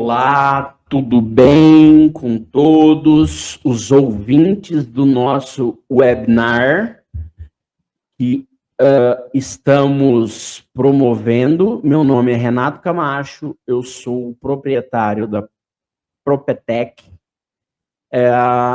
Olá, tudo bem com todos os ouvintes do nosso webinar que estamos promovendo. Meu nome é Renato Camacho, eu sou o proprietário da Propetec.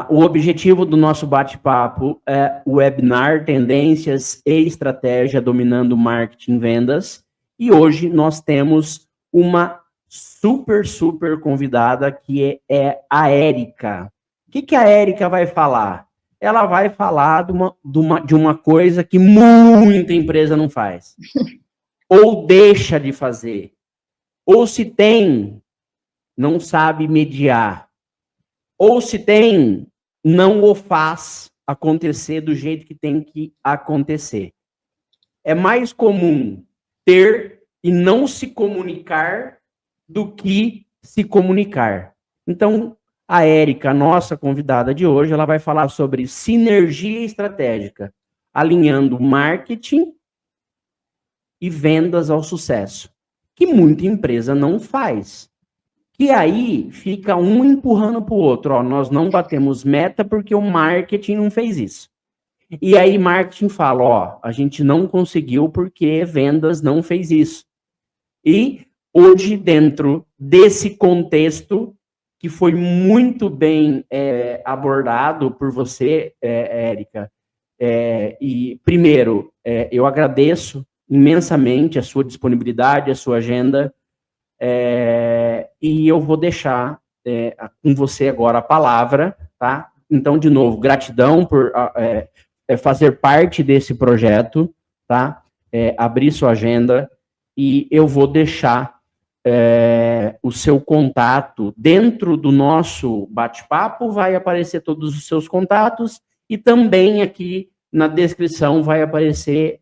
O objetivo do nosso bate-papo é o webinar Tendências e Estratégia Dominando Marketing e Vendas. E hoje nós temos uma super convidada, que é a Érica. O que a Érica vai falar? Ela vai falar de uma coisa que muita empresa não faz. Ou deixa de fazer. Ou se tem, não sabe mediar. Ou se tem, não o faz acontecer do jeito que tem que acontecer. É mais comum ter e não se comunicar do que se comunicar. Então, a Érica, nossa convidada de hoje, ela vai falar sobre sinergia estratégica, alinhando marketing e vendas ao sucesso, que muita empresa não faz. E aí fica um empurrando para o outro. Ó, nós não batemos meta porque o marketing não fez isso. E aí marketing fala, ó, a gente não conseguiu porque vendas não fez isso. E hoje, dentro desse contexto, que foi muito bem abordado por você, Érica, e primeiro, eu agradeço imensamente a sua disponibilidade, a sua agenda, e eu vou deixar com você agora a palavra, tá? Então, de novo, gratidão por fazer parte desse projeto, tá? Abrir sua agenda, e eu vou deixar o seu contato dentro do nosso bate-papo, vai aparecer todos os seus contatos, e também aqui na descrição vai aparecer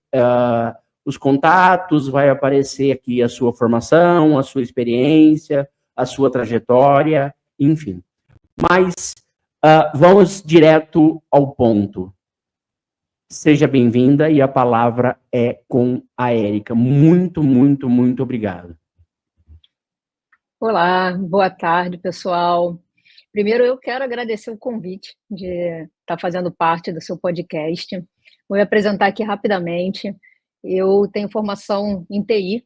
os contatos, vai aparecer aqui a sua formação, a sua experiência, a sua trajetória, enfim. Mas vamos direto ao ponto. Seja bem-vinda, e a palavra é com a Érica. Muito obrigado. Olá, boa tarde, pessoal. Primeiro, eu quero agradecer o convite de estar fazendo parte do seu podcast. Vou me apresentar aqui rapidamente. Eu tenho formação em TI,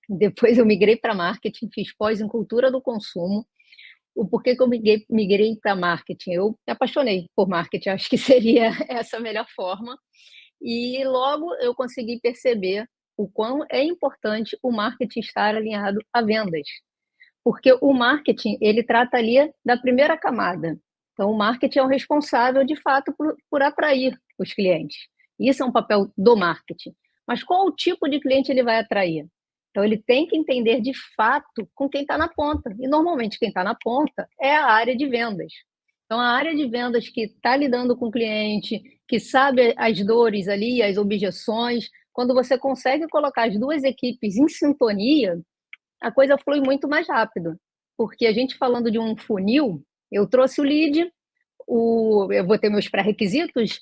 depois eu migrei para marketing, fiz pós em cultura do consumo. O porquê que eu migrei para marketing? Eu me apaixonei por marketing, acho que seria essa a melhor forma. E logo eu consegui perceber o quão é importante o marketing estar alinhado a vendas. Porque o marketing, ele trata ali da primeira camada. Então, o marketing é o responsável, de fato, por atrair os clientes. Isso é um papel do marketing. Mas qual o tipo de cliente ele vai atrair? Então, ele tem que entender, de fato, com quem está na ponta. E, normalmente, quem está na ponta é a área de vendas. Então, a área de vendas que está lidando com o cliente, que sabe as dores ali, as objeções, quando você consegue colocar as duas equipes em sintonia, a coisa flui muito mais rápido, porque a gente falando de um funil, eu trouxe o lead, eu vou ter meus pré-requisitos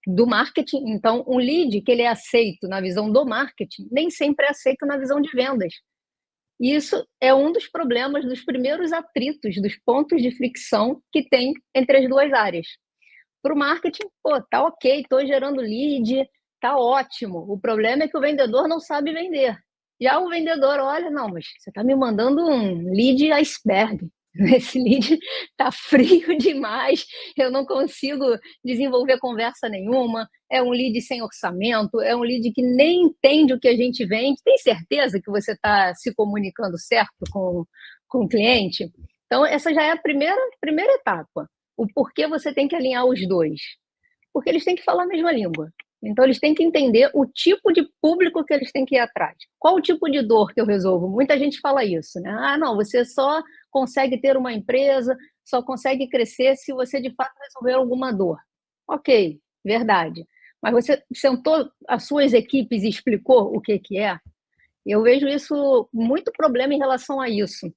do marketing, então um lead que ele é aceito na visão do marketing, nem sempre é aceito na visão de vendas. E isso é um dos problemas, dos primeiros atritos, dos pontos de fricção que tem entre as duas áreas. Para o marketing, tá ok, estou gerando lead, tá ótimo. O problema é que o vendedor não sabe vender. Já o vendedor olha, não, mas você está me mandando um lead iceberg. Esse lead está frio demais, eu não consigo desenvolver conversa nenhuma, é um lead sem orçamento, é um lead que nem entende o que a gente vende. Tem certeza que você está se comunicando certo com o cliente? Então, essa já é a primeira etapa. O porquê você tem que alinhar os dois. Porque eles têm que falar a mesma língua. Então, eles têm que entender o tipo de público que eles têm que ir atrás. Qual o tipo de dor que eu resolvo? Muita gente fala isso, né? Ah, não, você só consegue ter uma empresa, só consegue crescer se você, de fato, resolver alguma dor. Ok, verdade. Mas você sentou as suas equipes e explicou o que é? Eu vejo isso, muito problema em relação a isso. O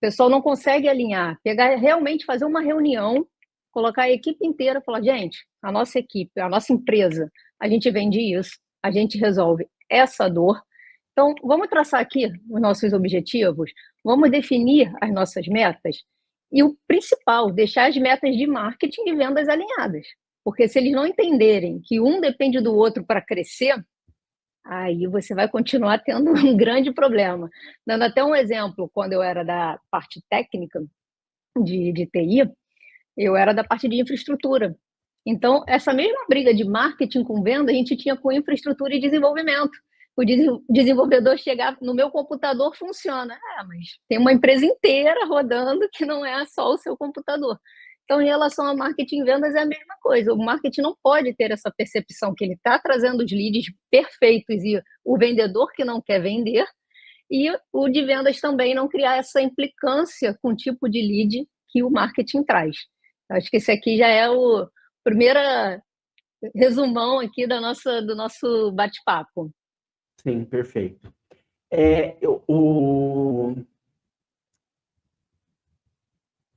pessoal não consegue alinhar, pegar realmente, fazer uma reunião, colocar a equipe inteira e falar, gente, a nossa equipe, a nossa empresa, a gente vende isso, a gente resolve essa dor. Então, vamos traçar aqui os nossos objetivos, vamos definir as nossas metas e o principal, deixar as metas de marketing e vendas alinhadas. Porque se eles não entenderem que um depende do outro para crescer, aí você vai continuar tendo um grande problema. Dando até um exemplo, quando eu era da parte técnica de TI, eu era da parte de infraestrutura. Então, essa mesma briga de marketing com venda, a gente tinha com infraestrutura e desenvolvimento. O desenvolvedor chegar no meu computador funciona. Mas tem uma empresa inteira rodando que não é só o seu computador. Então, em relação a marketing e vendas, é a mesma coisa. O marketing não pode ter essa percepção que ele está trazendo os leads perfeitos e o vendedor que não quer vender, e o de vendas também não criar essa implicância com o tipo de lead que o marketing traz. Acho que esse aqui já é o primeiro resumão aqui do nosso bate-papo. Sim, perfeito.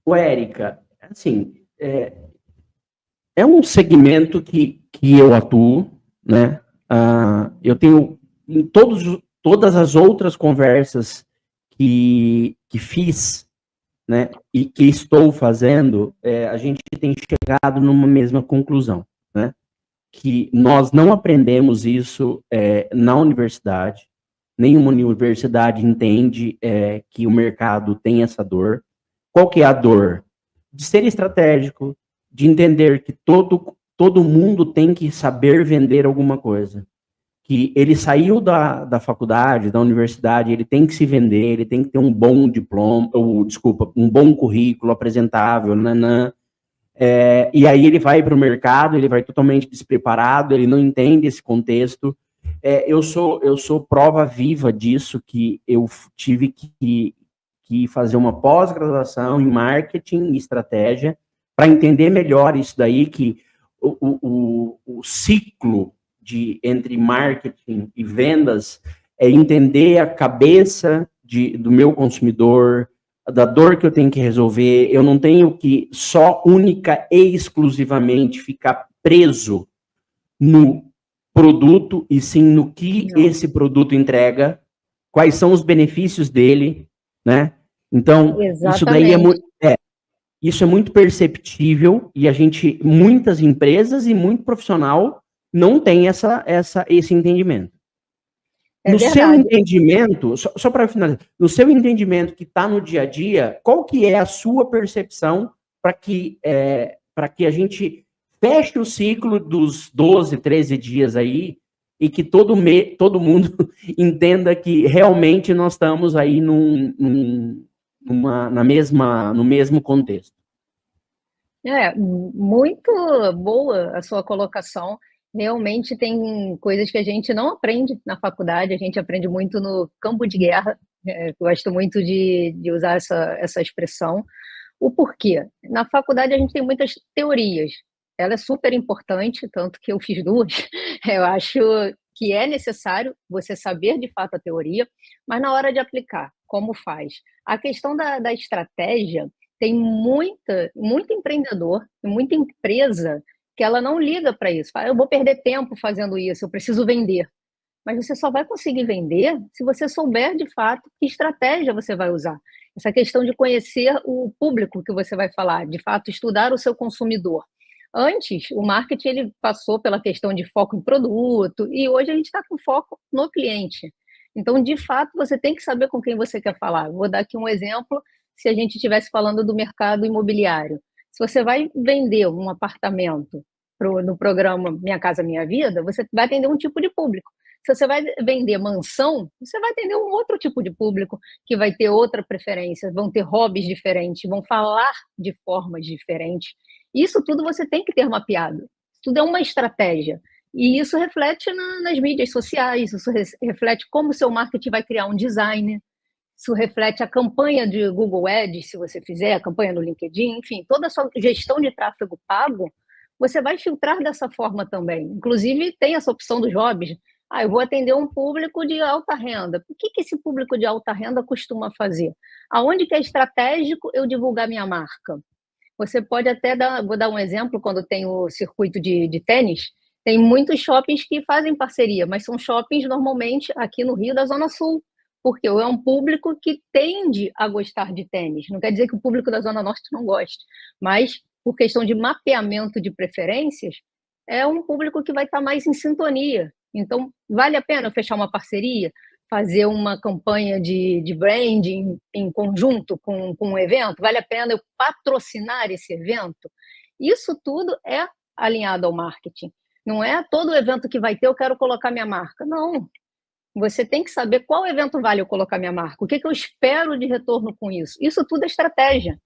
Érica, assim, é um segmento que eu atuo, né? Eu tenho, em todas as outras conversas que fiz, né, e que estou fazendo, a gente tem chegado numa mesma conclusão, né? Que nós não aprendemos isso na universidade, nenhuma universidade entende que o mercado tem essa dor. Qual que é a dor? De ser estratégico, de entender que todo mundo tem que saber vender alguma coisa. Que ele saiu da faculdade, da universidade, ele tem que se vender, ele tem que ter um bom diploma, um bom currículo apresentável, nanã. E aí ele vai para o mercado, ele vai totalmente despreparado, ele não entende esse contexto. Eu sou prova viva disso, que eu tive que fazer uma pós-graduação em marketing e estratégia para entender melhor isso daí, que o ciclo entre marketing e vendas é entender a cabeça do meu consumidor, da dor que eu tenho que resolver. Eu não tenho que só única e exclusivamente ficar preso no produto, e sim no que esse produto entrega, quais são os benefícios dele, né? Então, isso daí isso é muito perceptível, e muitas empresas e muito profissional não tem esse entendimento. No seu entendimento, só para finalizar, no seu entendimento que está no dia a dia, qual que é a sua percepção para que a gente feche o ciclo dos 12, 13 dias aí e que todo mundo entenda que realmente nós estamos aí no mesmo contexto? Muito boa a sua colocação. Realmente tem coisas que a gente não aprende na faculdade, a gente aprende muito no campo de guerra. Gosto muito de usar essa expressão. O porquê? Na faculdade a gente tem muitas teorias. Ela é super importante, tanto que eu fiz duas. Eu acho que é necessário você saber de fato a teoria, mas na hora de aplicar, como faz? A questão da estratégia, tem muito empreendedor, muita empresa que ela não liga para isso. Fala, eu vou perder tempo fazendo isso, eu preciso vender. Mas você só vai conseguir vender se você souber de fato que estratégia você vai usar. Essa questão de conhecer o público que você vai falar, de fato estudar o seu consumidor. Antes, o marketing ele passou pela questão de foco em produto, e hoje a gente está com foco no cliente. Então, de fato, você tem que saber com quem você quer falar. Vou dar aqui um exemplo, se a gente estivesse falando do mercado imobiliário. Se você vai vender um apartamento no programa Minha Casa Minha Vida, você vai atender um tipo de público. Se você vai vender mansão, você vai atender um outro tipo de público que vai ter outra preferência, vão ter hobbies diferentes, vão falar de formas diferentes. Isso tudo você tem que ter mapeado. Tudo é uma estratégia. E isso reflete nas mídias sociais, isso reflete como o seu marketing vai criar um design, isso reflete a campanha de Google Ads, se você fizer, a campanha no LinkedIn, enfim, toda a sua gestão de tráfego pago, você vai filtrar dessa forma também. Inclusive, tem essa opção dos hobbies. Eu vou atender um público de alta renda. O que esse público de alta renda costuma fazer? Aonde que é estratégico eu divulgar minha marca? Você pode até vou dar um exemplo, quando tem o circuito de tênis, Tem muitos shoppings que fazem parceria, mas são shoppings normalmente aqui no Rio da Zona Sul, porque é um público que tende a gostar de tênis. Não quer dizer que o público da Zona Norte não goste, mas por questão de mapeamento de preferências, é um público que vai estar mais em sintonia. Então, vale a pena fechar uma parceria, fazer uma campanha de branding em conjunto com um evento? Vale a pena eu patrocinar esse evento? Isso tudo é alinhado ao marketing. Não é todo evento que vai ter, eu quero colocar minha marca. Não. Você tem que saber qual evento vale eu colocar minha marca. O que eu espero de retorno com isso? Isso tudo é estratégia.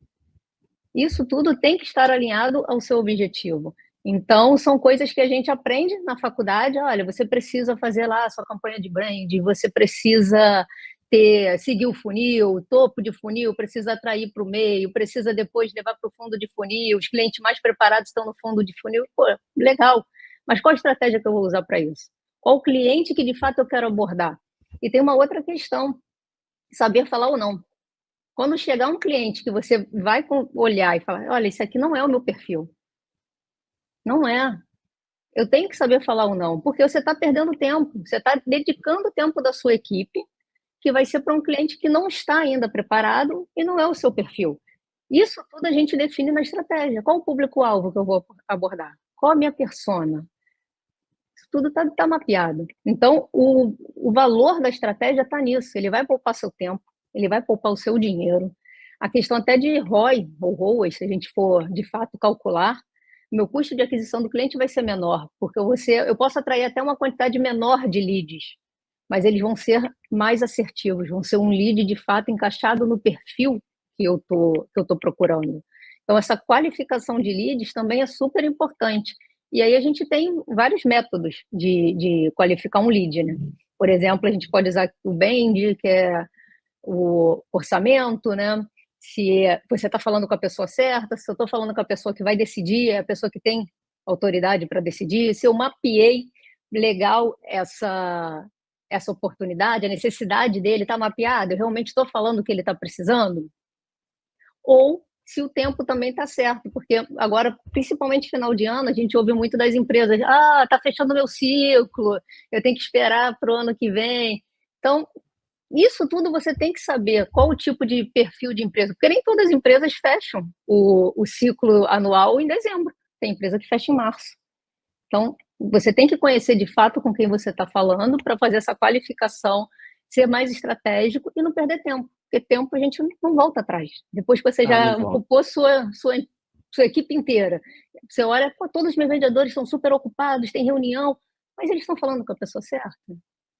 Isso tudo tem que estar alinhado ao seu objetivo. Então, são coisas que a gente aprende na faculdade. Olha, você precisa fazer lá a sua campanha de brand, você precisa seguir o funil, o topo de funil, precisa atrair para o meio, precisa depois levar para o fundo de funil, os clientes mais preparados estão no fundo de funil. Pô, legal. Mas qual a estratégia que eu vou usar para isso? Qual o cliente que de fato eu quero abordar? E tem uma outra questão, saber falar ou não. Quando chegar um cliente que você vai olhar e falar, olha, isso aqui não é o meu perfil. Não é. Eu tenho que saber falar ou não, porque você está perdendo tempo, você está dedicando o tempo da sua equipe, que vai ser para um cliente que não está ainda preparado e não é o seu perfil. Isso tudo a gente define na estratégia. Qual o público-alvo que eu vou abordar? Qual a minha persona? Isso tudo está mapeado. Então, o valor da estratégia está nisso. Ele vai poupar seu tempo, ele vai poupar o seu dinheiro. A questão até de ROI, ou ROAS, se a gente for, de fato, calcular, o meu custo de aquisição do cliente vai ser menor, porque eu posso atrair até uma quantidade menor de leads, mas eles vão ser mais assertivos, vão ser um lead, de fato, encaixado no perfil que eu tô procurando. Então, essa qualificação de leads também é super importante. E aí a gente tem vários métodos de qualificar um lead, né? Por exemplo, a gente pode usar o BEND, que é o orçamento, né? Se você está falando com a pessoa certa, se eu estou falando com a pessoa que vai decidir, é a pessoa que tem autoridade para decidir, se eu mapeei legal essa oportunidade, a necessidade dele está mapeada, eu realmente estou falando o que ele está precisando, ou se o tempo também está certo, porque agora, principalmente final de ano, a gente ouve muito das empresas, está fechando meu ciclo, eu tenho que esperar para o ano que vem. Então, isso tudo você tem que saber qual o tipo de perfil de empresa, porque nem todas as empresas fecham o ciclo anual em dezembro, tem empresa que fecha em março. Então, você tem que conhecer de fato com quem você está falando para fazer essa qualificação, ser mais estratégico e não perder tempo, porque tempo a gente não volta atrás. Depois que você já ocupou sua equipe inteira, você olha, todos os meus vendedores estão super ocupados, tem reunião, mas eles estão falando com a pessoa certa. A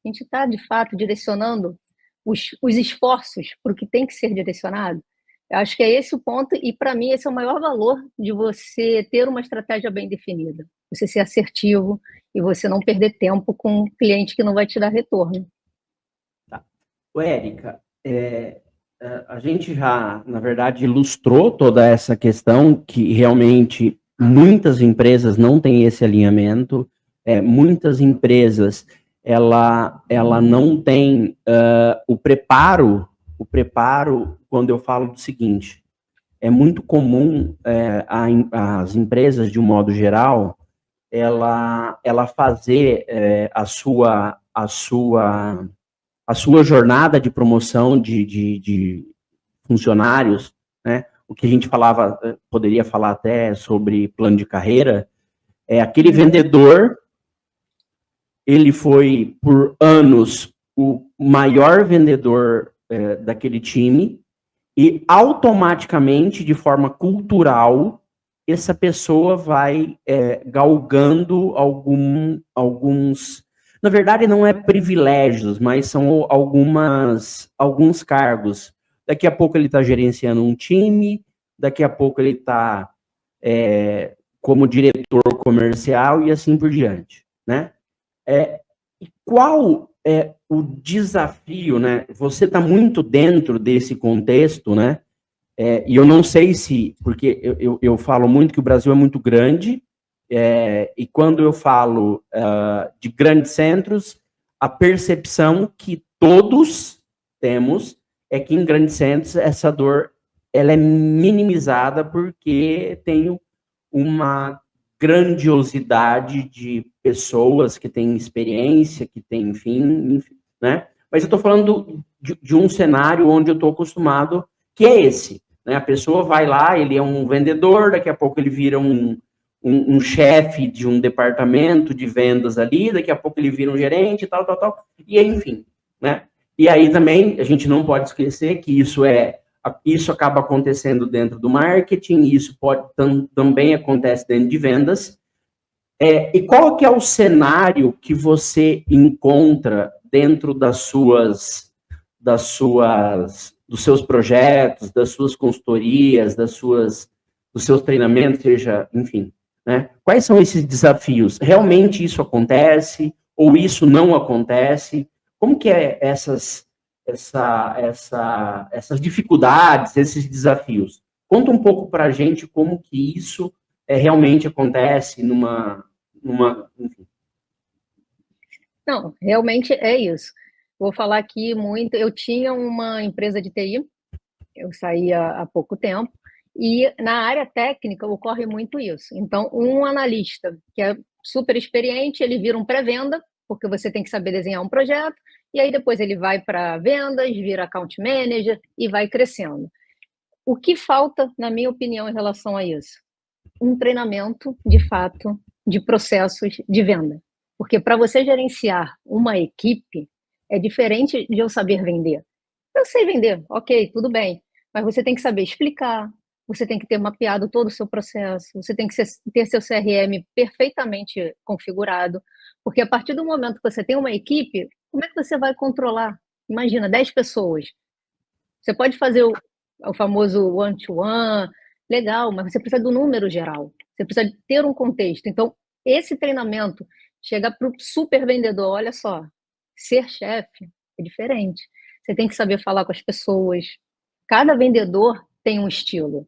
gente está, de fato, direcionando os esforços para o que tem que ser direcionado. Eu acho que é esse o ponto, e para mim esse é o maior valor de você ter uma estratégia bem definida. Você ser assertivo e você não perder tempo com um cliente que não vai te dar retorno. Tá. Érica, a gente já, na verdade, ilustrou toda essa questão que realmente muitas empresas não têm esse alinhamento, muitas empresas ela não tem o preparo, quando eu falo do seguinte, é muito comum as empresas, de um modo geral, ela fazer a sua jornada de promoção de funcionários, né? O que a gente poderia falar até sobre plano de carreira, aquele vendedor, ele foi, por anos, o maior vendedor daquele time, e automaticamente, de forma cultural, essa pessoa vai galgando alguns... Na verdade, não é privilégios, mas são alguns cargos. Daqui a pouco ele está gerenciando um time, daqui a pouco ele está como diretor comercial e assim por diante, né? Qual é o desafio, né? Você está muito dentro desse contexto, né? E eu não sei se, porque eu falo muito que o Brasil é muito grande, e quando eu falo de grandes centros, a percepção que todos temos é que em grandes centros essa dor ela é minimizada porque tem uma grandiosidade de pessoas que têm experiência, que têm, enfim, né? Mas eu estou falando de um cenário onde eu estou acostumado, que é esse, né? A pessoa vai lá, ele é um vendedor, daqui a pouco ele vira um chefe de um departamento de vendas ali, daqui a pouco ele vira um gerente, tal, e aí, enfim, né? E aí também a gente não pode esquecer que isso acaba acontecendo dentro do marketing, isso também acontece dentro de vendas. E qual que é o cenário que você encontra dentro dos seus projetos, das suas consultorias, dos seus treinamentos, seja, enfim, né? Quais são esses desafios? Realmente isso acontece ou isso não acontece? Como que é essas dificuldades, esses desafios? Conta um pouco para a gente como que isso realmente acontece enfim. Não, realmente é isso. Vou falar aqui muito. Eu tinha uma empresa de TI, eu saí há pouco tempo, e na área técnica ocorre muito isso. Então, um analista que é super experiente, ele vira um pré-venda, porque você tem que saber desenhar um projeto, e aí depois ele vai para vendas, vira account manager e vai crescendo. O que falta, na minha opinião, em relação a isso? Um treinamento, de fato, de processos de venda. Porque para você gerenciar uma equipe, é diferente de eu saber vender. Eu sei vender, ok, tudo bem, mas você tem que saber explicar, você tem que ter mapeado todo o seu processo, você tem que ter seu CRM perfeitamente configurado, porque a partir do momento que você tem uma equipe, como é que você vai controlar? Imagina, 10 pessoas. Você pode fazer o famoso one-to-one, legal, mas você precisa do número geral, você precisa ter um contexto. Então, esse treinamento chega para o super vendedor, olha só, ser chefe é diferente. Você tem que saber falar com as pessoas. Cada vendedor tem um estilo.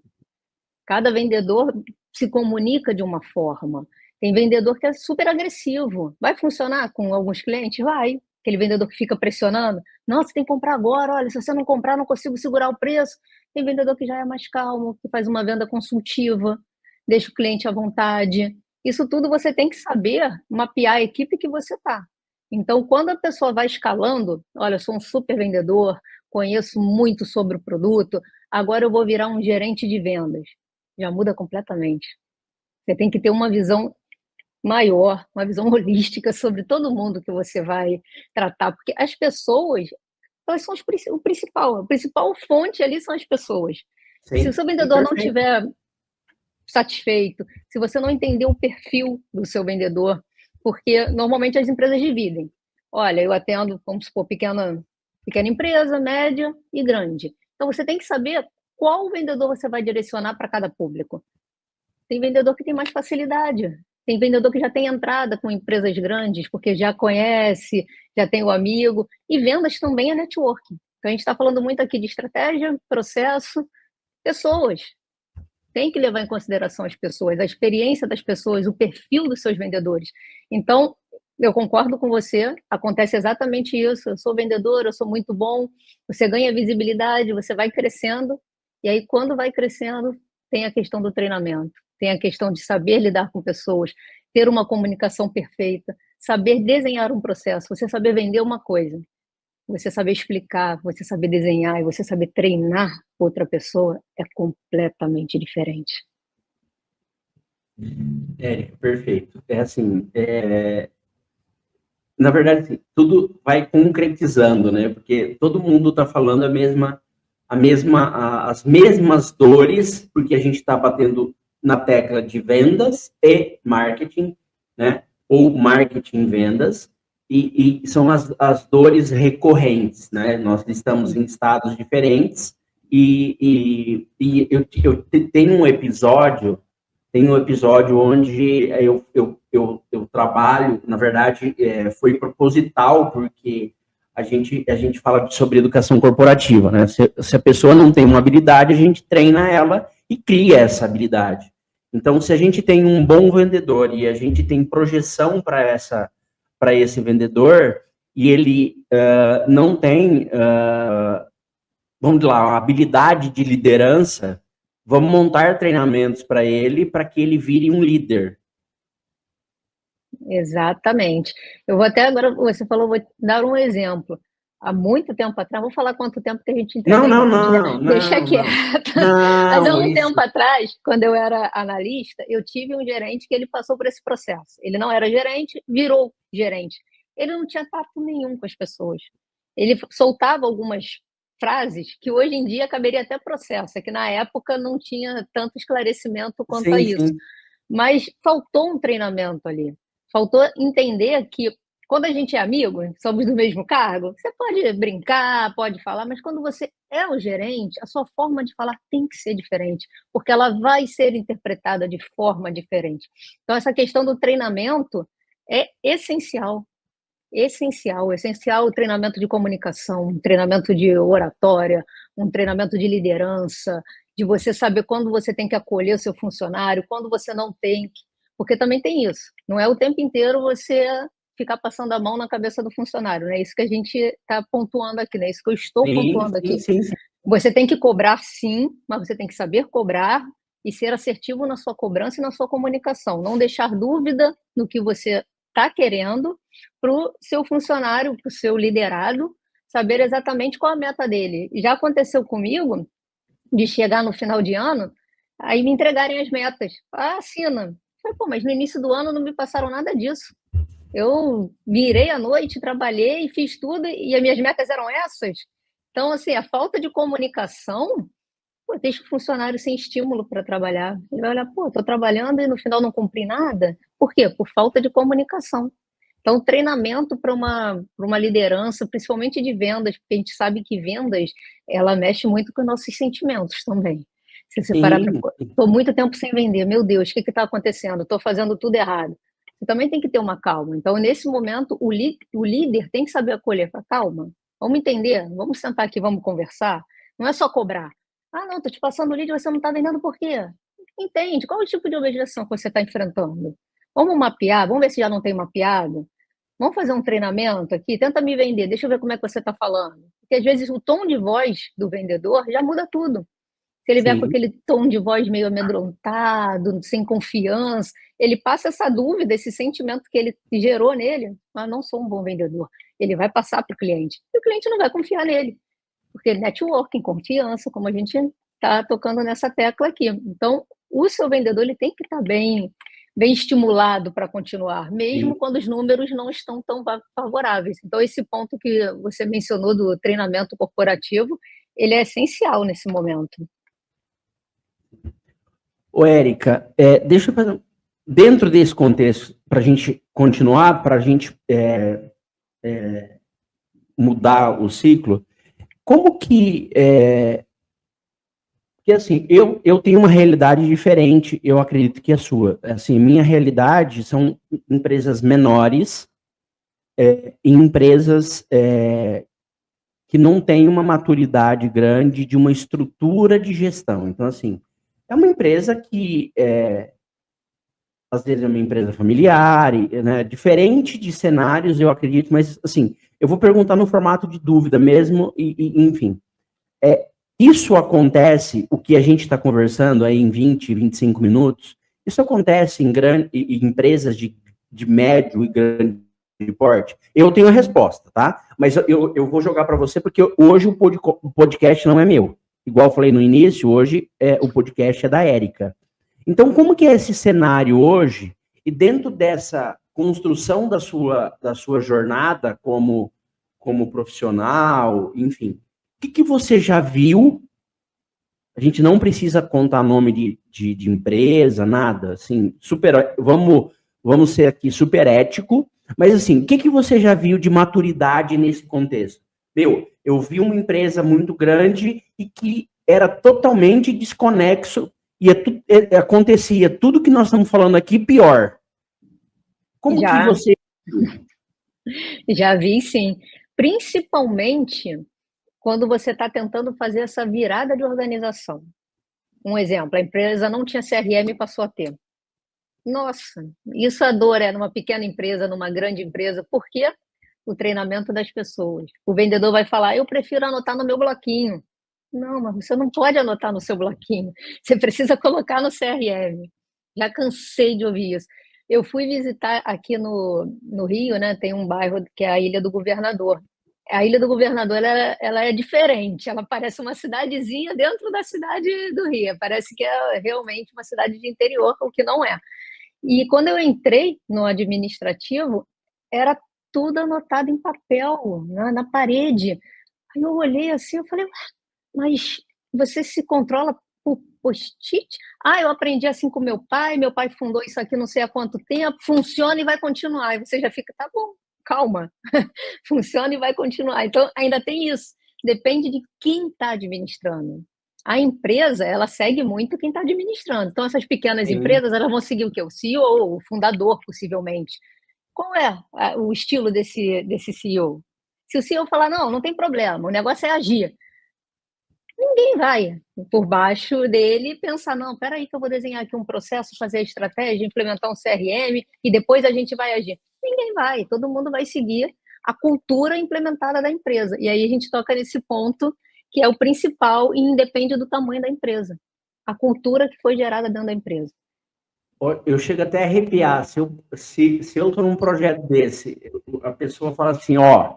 Cada vendedor se comunica de uma forma. Tem vendedor que é super agressivo. Vai funcionar com alguns clientes? Vai. Aquele vendedor que fica pressionando. Não, você tem que comprar agora. Olha, se você não comprar, não consigo segurar o preço. Tem vendedor que já é mais calmo, que faz uma venda consultiva, deixa o cliente à vontade. Isso tudo você tem que saber mapear a equipe que você está. Então, quando a pessoa vai escalando, olha, eu sou um super vendedor, conheço muito sobre o produto, agora eu vou virar um gerente de vendas. Já muda completamente. Você tem que ter uma visão maior, uma visão holística sobre todo mundo que você vai tratar, porque as pessoas, elas são o principal fonte ali são as pessoas. Sim, se o seu vendedor não estiver satisfeito, se você não entender o perfil do seu vendedor, porque normalmente as empresas dividem. Olha, eu atendo, vamos supor, pequena empresa, média e grande. Então você tem que saber qual vendedor você vai direcionar para cada público. Tem vendedor que tem mais facilidade, tem vendedor que já tem entrada com empresas grandes, porque já conhece, já tem o amigo, e vendas também é networking. Então a gente está falando muito aqui de estratégia, processo, pessoas. Tem que levar em consideração as pessoas, a experiência das pessoas, o perfil dos seus vendedores. Então, eu concordo com você, acontece exatamente isso. Eu sou vendedor, eu sou muito bom, você ganha visibilidade, você vai crescendo, e aí, quando vai crescendo, tem a questão do treinamento, tem a questão de saber lidar com pessoas, ter uma comunicação perfeita, saber desenhar um processo, você saber vender uma coisa, você saber explicar, você saber desenhar e você saber treinar outra pessoa é completamente diferente. Perfeito. Na verdade, assim, tudo vai concretizando, né? Porque todo mundo está falando as mesmas dores, porque a gente está batendo na tecla de vendas e marketing, né? Ou marketing vendas, e são as dores recorrentes, né? Nós estamos em estados diferentes, e eu tenho um episódio onde eu trabalho, na verdade, foi proposital, porque a gente fala sobre educação corporativa, né? Se a pessoa não tem uma habilidade, a gente treina ela e cria essa habilidade. Então, se a gente tem um bom vendedor e a gente tem projeção para esse vendedor, e ele não tem, vamos lá, a habilidade de liderança, vamos montar treinamentos para ele, para que ele vire um líder. Exatamente. Eu vou até agora, você falou, vou dar um exemplo. Há muito tempo atrás, vou falar quanto tempo que a gente entrega Não, a não, idade, né? não, Deixa não, quieto. não. Mas há Não, um isso. tempo atrás, quando eu era analista, eu tive um gerente que ele passou por esse processo. Ele não era gerente, virou gerente. Ele não tinha tato nenhum com as pessoas. Ele soltava algumas frases que hoje em dia caberia até processo, é que na época não tinha tanto esclarecimento quanto a Sim, isso. sim. Mas faltou um treinamento ali. Faltou entender que quando a gente é amigo, somos do mesmo cargo, você pode brincar, pode falar, mas quando você é o gerente, a sua forma de falar tem que ser diferente, porque ela vai ser interpretada de forma diferente. Então, essa questão do treinamento é essencial. Essencial, essencial o treinamento de comunicação, um treinamento de oratória, um treinamento de liderança, de você saber quando você tem que acolher o seu funcionário, quando você não tem, porque também tem isso. Não é o tempo inteiro você ficar passando a mão na cabeça do funcionário, não é isso que a gente está pontuando aqui, não é isso que eu estou Sim, pontuando sim, aqui. sim, sim. Você tem que cobrar sim, mas você tem que saber cobrar e ser assertivo na sua cobrança e na sua comunicação. Não deixar dúvida no que você está querendo para o seu funcionário, para o seu liderado, saber exatamente qual a meta dele. Já aconteceu comigo de chegar no final de ano, aí me entregarem as metas. Ah, assina. Eu falei, pô, mas no início do ano não me passaram nada disso. Eu virei à noite, trabalhei, fiz tudo e as minhas metas eram essas. Então, assim, a falta de comunicação, pô, deixa o funcionário sem estímulo para trabalhar. Ele vai olhar, pô, estou trabalhando e no final não cumpri nada. Por quê? Por falta de comunicação. Então, treinamento para uma liderança, principalmente de vendas, porque a gente sabe que vendas, ela mexe muito com os nossos sentimentos também. Se você parar para... Sim, Estou muito tempo sem vender, meu Deus, o que está acontecendo? Estou fazendo tudo errado. Você também tem que ter uma calma. Então, nesse momento, o líder tem que saber acolher. Falar, calma, vamos entender, vamos sentar aqui, vamos conversar. Não é só cobrar. Ah, não, estou te passando o lead, você não está vendendo por quê? Entende, qual é o tipo de objeção que você está enfrentando? Vamos mapear, vamos ver se já não tem mapeado. Vamos fazer um treinamento aqui? Tenta me vender, deixa eu ver como é que você está falando. Porque às vezes o tom de voz do vendedor já muda tudo. Se ele vier com sim. aquele tom de voz meio amedrontado, sem confiança, ele passa essa dúvida, esse sentimento que ele gerou nele, ah, não sou um bom vendedor. Ele vai passar para o cliente. E o cliente não vai confiar nele. Porque networking, confiança, como a gente está tocando nessa tecla aqui. Então, o seu vendedor ele tem que estar bem estimulado para continuar, mesmo Sim. quando os números não estão tão favoráveis. Então, esse ponto que você mencionou do treinamento corporativo, ele é essencial nesse momento. Ô, Érica, deixa eu fazer. Dentro desse contexto, para a gente continuar, para a gente mudar o ciclo, como que. Porque assim, eu tenho uma realidade diferente, eu acredito que a sua. Assim, minha realidade são empresas menores e empresas que não têm uma maturidade grande de uma estrutura de gestão. Então, assim, é uma empresa que às vezes é uma empresa familiar, né, diferente de cenários, eu acredito, mas assim, eu vou perguntar no formato de dúvida mesmo, enfim. Isso acontece, o que a gente está conversando aí em 20, 25 minutos, isso acontece em empresas de médio e grande porte? Eu tenho a resposta, tá? Mas eu vou jogar para você, porque hoje o podcast não é meu. Igual eu falei no início, hoje o podcast é da Érica. Então, como que é esse cenário hoje? E dentro dessa construção da sua jornada como profissional, enfim, o que você já viu? A gente não precisa contar nome de empresa, nada, assim, vamos ser aqui super ético, mas assim, o que você já viu de maturidade nesse contexto? Eu vi uma empresa muito grande e que era totalmente desconexo e acontecia tudo que nós estamos falando aqui pior. Como que Já, você... já vi sim. Principalmente quando você está tentando fazer essa virada de organização. Um exemplo, a empresa não tinha CRM e passou a ter. Nossa, isso a dor é numa pequena empresa, numa grande empresa. Por quê? O treinamento das pessoas. O vendedor vai falar, eu prefiro anotar no meu bloquinho. Não, mas você não pode anotar no seu bloquinho. Você precisa colocar no CRM. Já cansei de ouvir isso. Eu fui visitar aqui no Rio, né? Tem um bairro que é a Ilha do Governador. A Ilha do Governador ela é diferente, ela parece uma cidadezinha dentro da cidade do Rio, parece que é realmente uma cidade de interior, o que não é. E quando eu entrei no administrativo, era tudo anotado em papel, na parede. Aí eu olhei assim, eu falei, mas você se controla por post-it? Ah, eu aprendi assim com meu pai fundou isso aqui não sei há quanto tempo, funciona e vai continuar. E você já fica, tá bom, calma, funciona e vai continuar. Então, ainda tem isso, depende de quem está administrando. A empresa, ela segue muito quem está administrando. Então, essas pequenas Sim. empresas, elas vão seguir o quê? O CEO, o fundador, possivelmente. Qual é o estilo desse CEO? Se o CEO falar, não, não tem problema, o negócio é agir, ninguém vai por baixo dele pensar, não, peraí que eu vou desenhar aqui um processo, fazer a estratégia, implementar um CRM e depois a gente vai agir. Ninguém vai, todo mundo vai seguir a cultura implementada da empresa. E aí a gente toca nesse ponto que é o principal e independe do tamanho da empresa. A cultura que foi gerada dentro da empresa. Eu chego até a arrepiar. Se eu estou num projeto desse, a pessoa fala assim, ó,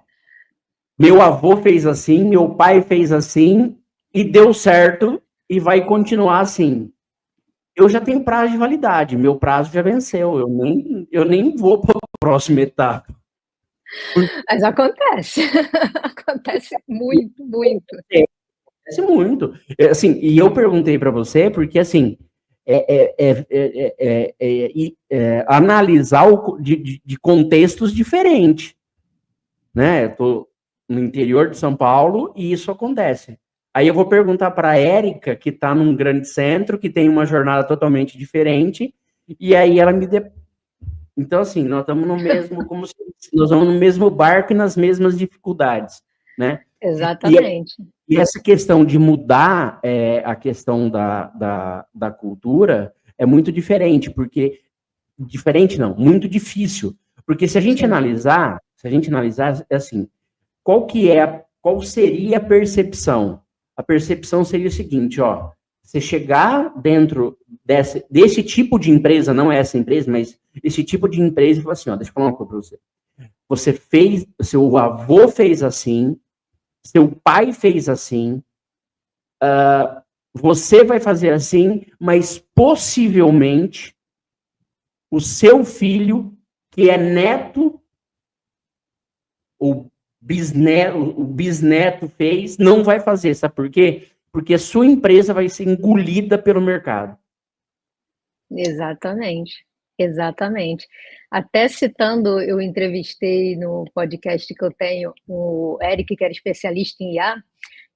meu avô fez assim, meu pai fez assim, e deu certo, e vai continuar assim. Eu já tenho prazo de validade, meu prazo já venceu, eu nem vou para a próxima etapa. Mas acontece, acontece muito, muito. Acontece muito. Assim, e eu perguntei para você, porque assim, analisar de contextos diferentes, né? Eu tô no interior de São Paulo e isso acontece. Aí eu vou perguntar para a Érica, que está num grande centro, que tem uma jornada totalmente diferente, e aí ela me dê. Então, assim, nós estamos no mesmo, como se nós estamos no mesmo barco e nas mesmas dificuldades, né? E, Exatamente. e essa questão de mudar a questão da cultura é muito diferente, porque diferente não, muito difícil, porque Sim. se a gente analisar, é assim, qual seria a percepção? A percepção seria o seguinte, ó, você chegar dentro desse tipo de empresa, não é essa empresa, mas esse tipo de empresa e falar assim, ó, deixa eu falar uma coisa para você. Você fez, seu avô fez assim, seu pai fez assim, você vai fazer assim, mas possivelmente o seu filho, que é neto ou o bisneto fez, não vai fazer. Sabe por quê? Porque a sua empresa vai ser engolida pelo mercado. Exatamente, exatamente. Até citando, eu entrevistei no podcast que eu tenho o Eric, que era especialista em IA,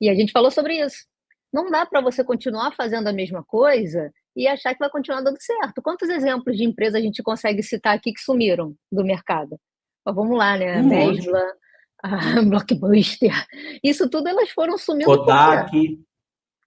e a gente falou sobre isso. Não dá para você continuar fazendo a mesma coisa e achar que vai continuar dando certo. Quantos exemplos de empresas a gente consegue citar aqui que sumiram do mercado? Mas vamos lá, né? A Um monte. Mesbla, a Blockbuster, isso tudo elas foram sumindo por quê? Kodak.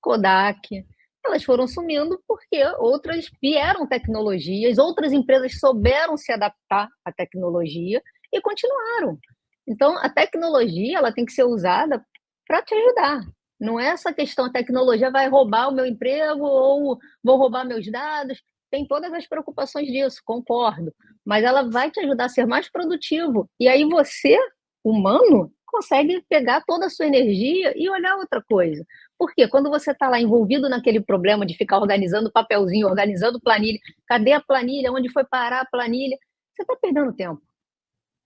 Kodak, elas foram sumindo porque outras vieram tecnologias, outras empresas souberam se adaptar à tecnologia e continuaram. Então, a tecnologia ela tem que ser usada para te ajudar. Não é essa questão, a tecnologia vai roubar o meu emprego ou vou roubar meus dados. Tem todas as preocupações disso, concordo. Mas ela vai te ajudar a ser mais produtivo. E aí você, humano, consegue pegar toda a sua energia e olhar outra coisa. Porque quando você está lá envolvido naquele problema de ficar organizando papelzinho, organizando planilha, cadê a planilha? Onde foi parar a planilha? Você está perdendo tempo.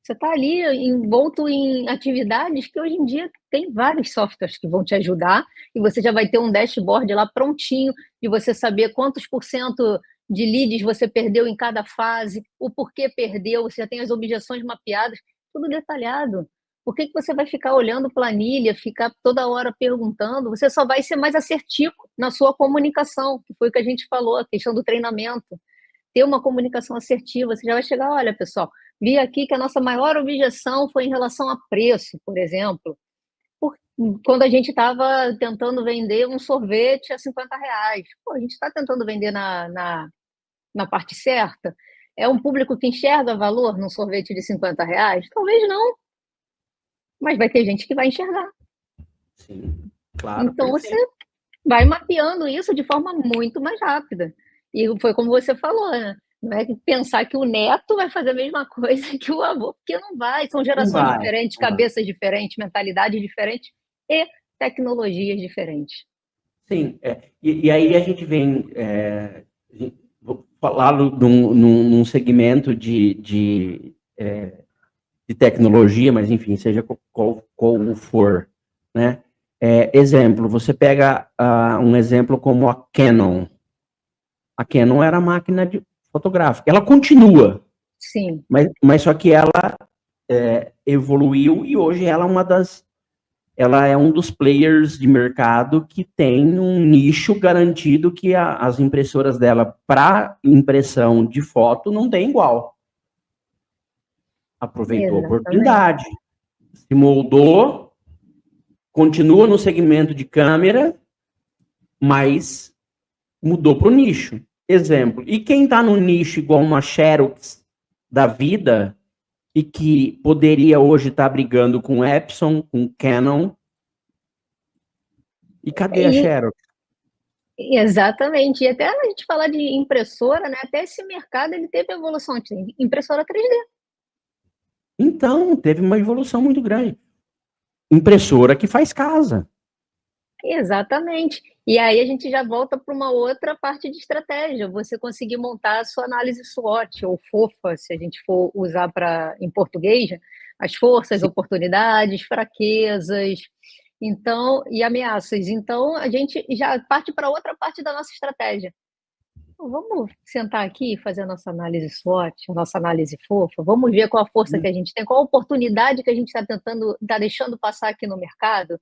Você está ali envolto em atividades que hoje em dia tem vários softwares que vão te ajudar e você já vai ter um dashboard lá prontinho de você saber quantos por cento de leads você perdeu em cada fase, o porquê perdeu, você já tem as objeções mapeadas, tudo detalhado. Por que você vai ficar olhando planilha, ficar toda hora perguntando? Você só vai ser mais assertivo na sua comunicação, que foi o que a gente falou, a questão do treinamento. Ter uma comunicação assertiva, você já vai chegar, olha, pessoal, vi aqui que a nossa maior objeção foi em relação a preço, por exemplo. Quando a gente estava tentando vender um sorvete a R$ 50. Pô, a gente está tentando vender na parte certa? É um público que enxerga valor num sorvete de R$ 50? Talvez não, mas vai ter gente que vai enxergar. Sim, claro, Então, você perfeito. vai mapeando isso de forma muito mais rápida. E foi como você falou, né? Não é pensar que o neto vai fazer a mesma coisa que o avô, porque não vai. São Não gerações vai, diferentes, não vai. cabeças diferentes, mentalidades diferentes e tecnologias diferentes. Sim, e aí a gente vem, vou falar num segmento de tecnologia, mas enfim, seja qual for, né? Exemplo, você pega um exemplo como a Canon. A Canon era a máquina fotográfica. Ela continua, Sim. mas só que ela evoluiu e hoje ela é um dos players de mercado que tem um nicho garantido que as impressoras dela para impressão de foto não tem igual. Aproveitou a Exatamente. oportunidade, se moldou, continua no segmento de câmera, mas mudou para o nicho. Exemplo. E quem está no nicho igual uma Xerox da vida e que poderia hoje estar brigando com Epson, com Canon, e cadê a E, Xerox? exatamente. E até a gente falar de impressora, né? Até esse mercado ele teve evolução. Tem impressora 3D. Então, teve uma evolução muito grande. Impressora que faz casa. Exatamente. E aí a gente já volta para uma outra parte de estratégia. Você conseguir montar a sua análise SWOT, ou FOFA, se a gente for usar em português, né? As forças, Sim. oportunidades, fraquezas, então, e ameaças. Então, a gente já parte para outra parte da nossa estratégia. Então, vamos sentar aqui e fazer a nossa análise SWOT, a nossa análise FOFA, vamos ver qual a força que a gente tem, qual a oportunidade que a gente está deixando passar aqui no mercado.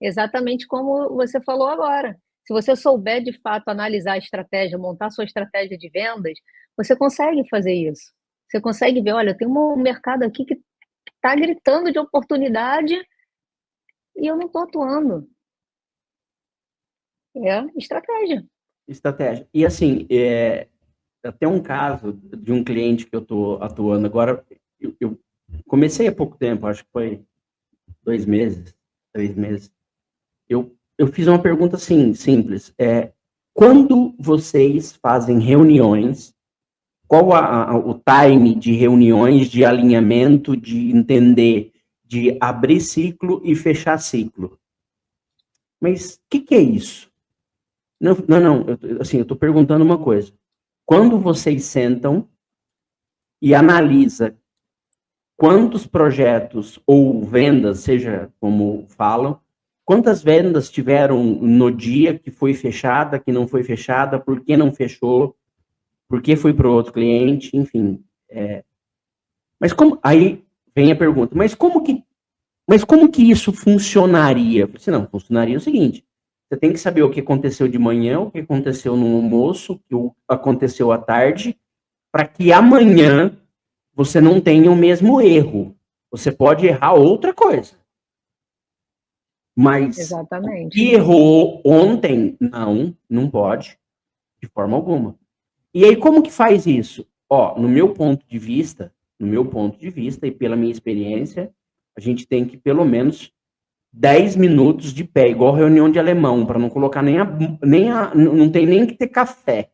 Exatamente como você falou agora. Se você souber de fato analisar a estratégia, montar sua estratégia de vendas, você consegue fazer isso. Você consegue ver, olha, tem um mercado aqui que está gritando de oportunidade e eu não estou atuando. É estratégia. Estratégia. E assim, até um caso de um cliente que eu estou atuando agora, eu comecei há pouco tempo, acho que foi 2 meses, 3 meses. Eu fiz uma pergunta assim, simples. Quando vocês fazem reuniões, qual o time de reuniões, de alinhamento, de entender, de abrir ciclo e fechar ciclo? Mas o que é isso? Não, não, não. Eu estou perguntando uma coisa. Quando vocês sentam e analisa quantos projetos ou vendas, seja como falam, quantas vendas tiveram no dia que foi fechada, que não foi fechada, por que não fechou, por que foi para o outro cliente, enfim. Mas como, aí vem a pergunta, mas como que isso funcionaria? Se não, funcionaria o seguinte, você tem que saber o que aconteceu de manhã, o que aconteceu no almoço, o que aconteceu à tarde, para que amanhã você não tenha o mesmo erro. Você pode errar outra coisa. Mas o Exatamente. que errou ontem, não pode, de forma alguma. E aí, como que faz isso? No meu ponto de vista e pela minha experiência, a gente tem que pelo menos 10 minutos de pé, igual reunião de alemão, para não colocar não tem nem que ter café.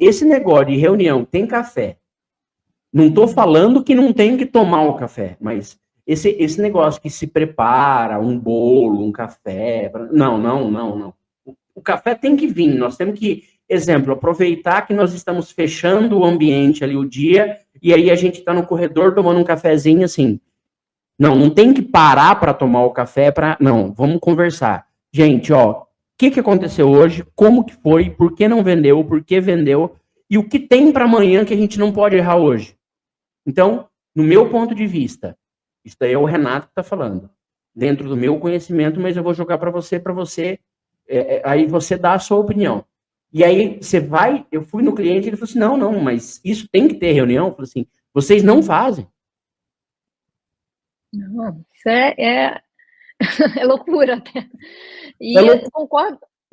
Esse negócio de reunião tem café. Não estou falando que não tem que tomar o café, mas esse negócio que se prepara um bolo, um café, não. O café tem que vir, nós temos que, exemplo, aproveitar que nós estamos fechando o ambiente ali o dia, e aí a gente está no corredor tomando um cafezinho assim. Não tem que parar para tomar o café, não, vamos conversar. Gente, o que aconteceu hoje, como que foi, por que não vendeu, por que vendeu, e o que tem para amanhã que a gente não pode errar hoje. Então, no meu ponto de vista, isso daí é o Renato que está falando, dentro do meu conhecimento, mas eu vou jogar para você, aí você dá a sua opinião. E aí você vai, eu fui no cliente, ele falou assim, não, mas isso tem que ter reunião? Eu falei assim, vocês não fazem. Não, isso é loucura até. É E eu louco.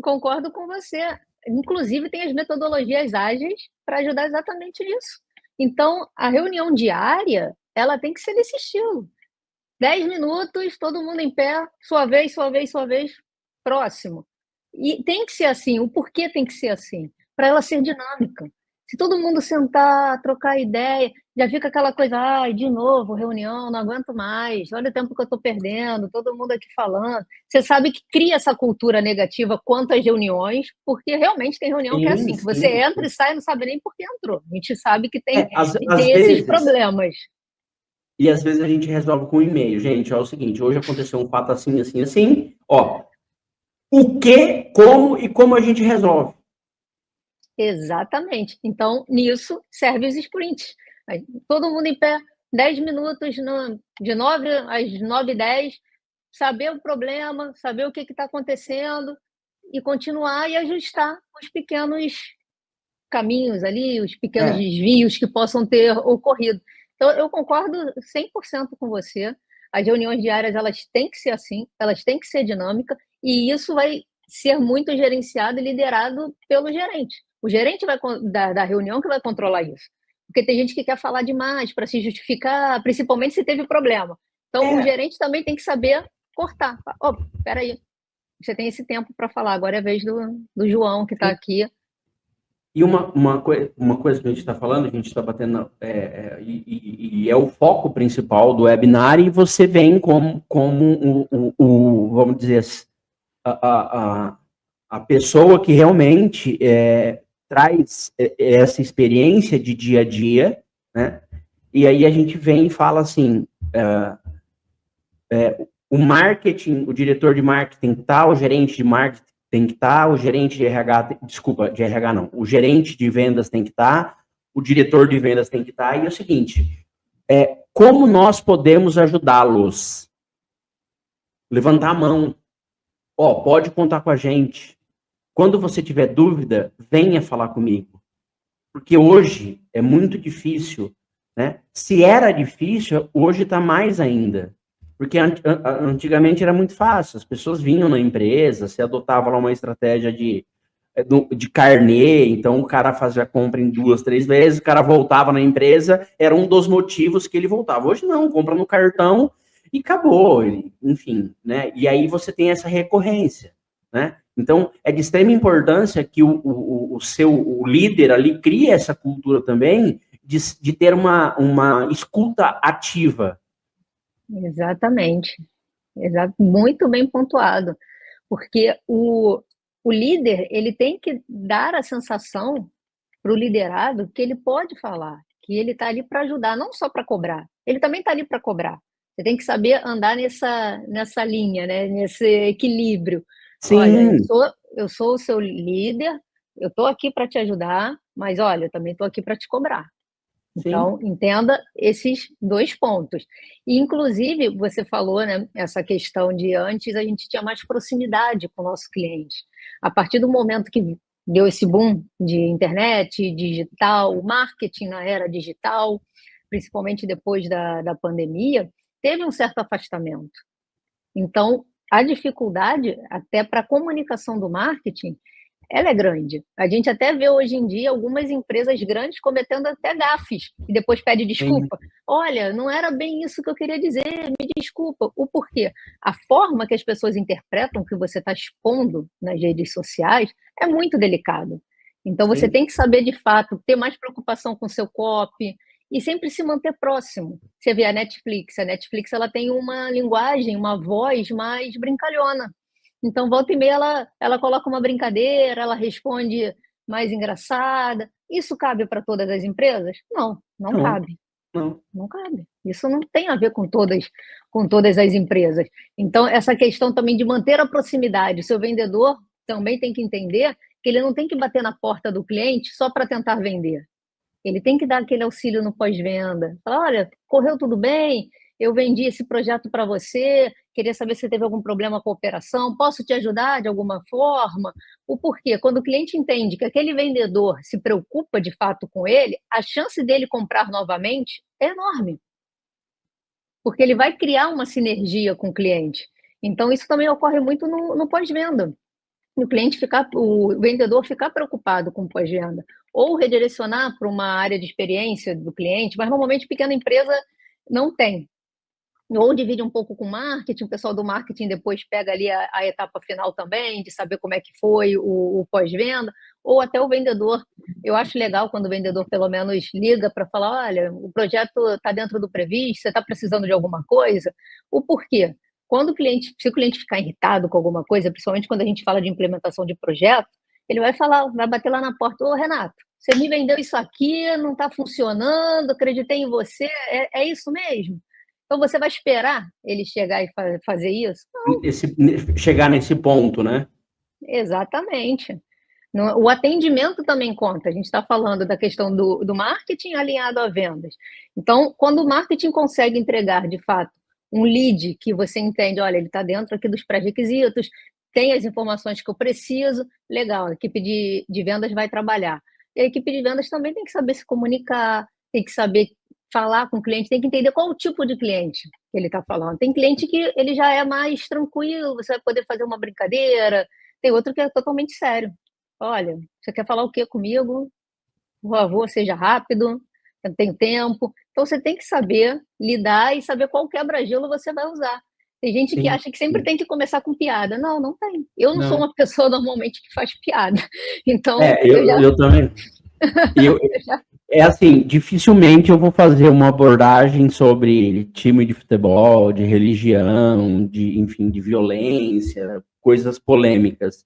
concordo com você. Inclusive, tem as metodologias ágeis para ajudar exatamente nisso. Então, a reunião diária, ela tem que ser desse estilo. 10 minutos, todo mundo em pé, sua vez, sua vez, sua vez, próximo. E tem que ser assim. O porquê tem que ser assim? Para ela ser dinâmica. Se todo mundo sentar, trocar ideia, já fica aquela coisa, ai, de novo, reunião, não aguento mais, olha o tempo que eu estou perdendo, todo mundo aqui falando. Você sabe que cria essa cultura negativa quanto às reuniões, porque realmente tem reunião que é Sim, assim, que você sim. entra e sai e não sabe nem por que entrou. A gente sabe que Às tem esses vezes, problemas. e às vezes a gente resolve com um e-mail. Gente, ó, é o seguinte, hoje aconteceu um fato assim, assim, assim, ó, o que, como e como a gente resolve. Exatamente. Então, nisso serve os sprints. Aí, todo mundo em pé, 10 minutos, de 9 às 9h10, saber o problema, saber o que está acontecendo e continuar e ajustar os pequenos caminhos ali, os pequenos É, desvios que possam ter ocorrido. Então, eu concordo 100% com você. As reuniões diárias, elas têm que ser assim, elas têm que ser dinâmicas, e isso vai ser muito gerenciado e liderado pelo gerente. O gerente da reunião que vai controlar isso. Porque tem gente que quer falar demais para se justificar, principalmente se teve problema. Então, o é. gerente também tem que saber cortar. Ó, oh, peraí, você tem esse tempo para falar, agora é a vez do João, que está aqui. E uma coisa que a gente está falando, a gente está batendo, e é o foco principal do webinar, e você vem como vamos dizer, a pessoa que realmente traz essa experiência de dia a dia, né? E aí a gente vem e fala assim, o marketing, o diretor de marketing tá, o gerente de marketing tem que estar, o gerente de RH, desculpa, de RH não, o gerente de vendas tem que estar, o diretor de vendas tem que estar, e é o seguinte, como nós podemos ajudá-los? Levantar a mão, pode contar com a gente. Quando você tiver dúvida, venha falar comigo. Porque hoje é muito difícil, né? Se era difícil, hoje está mais ainda. Porque antigamente era muito fácil, as pessoas vinham na empresa, se adotava lá uma estratégia de carnê, então o cara fazia a compra em 2, 3 vezes, o cara voltava na empresa, era um dos motivos que ele voltava. Hoje não, compra no cartão e acabou, enfim, né? E aí você tem essa recorrência, né? Então, é de extrema importância que o seu líder ali crie essa cultura também de ter uma escuta ativa. Exatamente. Muito bem pontuado. Porque o líder, ele tem que dar a sensação para o liderado que ele pode falar, que ele está ali para ajudar, não só para cobrar. Ele também está ali para cobrar. Você tem que saber andar nessa linha, né? Nesse equilíbrio. Olha, eu Sim, sou, eu sou o seu líder, eu estou aqui para te ajudar, mas olha, eu também estou aqui para te cobrar. sim, Então, entenda esses dois pontos. E, inclusive, você falou, né, essa questão de antes a gente tinha mais proximidade com o nosso cliente. A partir do momento que deu esse boom de internet, digital, marketing na era digital, principalmente depois da pandemia, teve um certo afastamento. Então, a dificuldade, até para a comunicação do marketing, ela é grande. A gente até vê hoje em dia algumas empresas grandes cometendo até gafes e depois pede sim, desculpa. Olha, não era bem isso que eu queria dizer, me desculpa. O porquê? A forma que as pessoas interpretam que você está expondo nas redes sociais é muito delicado. Então você sim. tem que saber de fato, ter mais preocupação com o seu copy e sempre se manter próximo. Você vê a Netflix ela tem uma linguagem, uma voz mais brincalhona. Então, volta e meia, ela coloca uma brincadeira, ela responde mais engraçada. Isso cabe para todas as empresas? Não, não Não, cabe. não. Não cabe. Isso não tem a ver com todas as empresas. Então, essa questão também de manter a proximidade. O seu vendedor também tem que entender que ele não tem que bater na porta do cliente só para tentar vender. Ele tem que dar aquele auxílio no pós-venda. Falar, olha, correu tudo bem, eu vendi esse projeto para você, queria saber se teve algum problema com a operação, posso te ajudar de alguma forma? O porquê? Quando o cliente entende que aquele vendedor se preocupa de fato com ele, a chance dele comprar novamente é enorme, porque ele vai criar uma sinergia com o cliente. Então, isso também ocorre muito no pós-venda. O vendedor ficar preocupado com o pós-venda, ou redirecionar para uma área de experiência do cliente, mas normalmente pequena empresa não tem. ou divide um pouco com o marketing, o pessoal do marketing depois pega ali a etapa final também, de saber como é que foi o pós-venda, ou até o vendedor. Eu acho legal quando o vendedor pelo menos liga para falar, olha, o projeto está dentro do previsto, você está precisando de alguma coisa? O porquê? Quando se o cliente ficar irritado com alguma coisa, principalmente quando a gente fala de implementação de projeto, ele vai falar, vai bater lá na porta, ô Renato, você me vendeu isso aqui, não está funcionando, acreditei em você, é isso mesmo? Então você vai esperar ele chegar e fazer isso? Não, Chegar nesse ponto, né? exatamente. O atendimento também conta. A gente está falando da questão do marketing alinhado a vendas. Então, quando o marketing consegue entregar, de fato, um lead que você entende, olha, ele está dentro aqui dos pré-requisitos, tem as informações que eu preciso, legal, a equipe de vendas vai trabalhar. E a equipe de vendas também tem que saber se comunicar, tem que saber falar com o cliente, tem que entender qual o tipo de cliente que ele está falando. Tem cliente que ele já é mais tranquilo, você vai poder fazer uma brincadeira, tem outro que é totalmente sério. Olha, você quer falar o que comigo? Por favor, seja rápido, eu tenho tempo. Então você tem que saber lidar e saber qual quebra-gelo você vai usar. Tem gente que Sim, acha que sempre sim. tem que começar com piada. Não, não tem. Eu não sou Não. uma pessoa normalmente que faz piada. Então, Eu também. Eu, eu já é assim, dificilmente eu vou fazer uma abordagem sobre time de futebol, de religião, enfim, de violência, coisas polêmicas.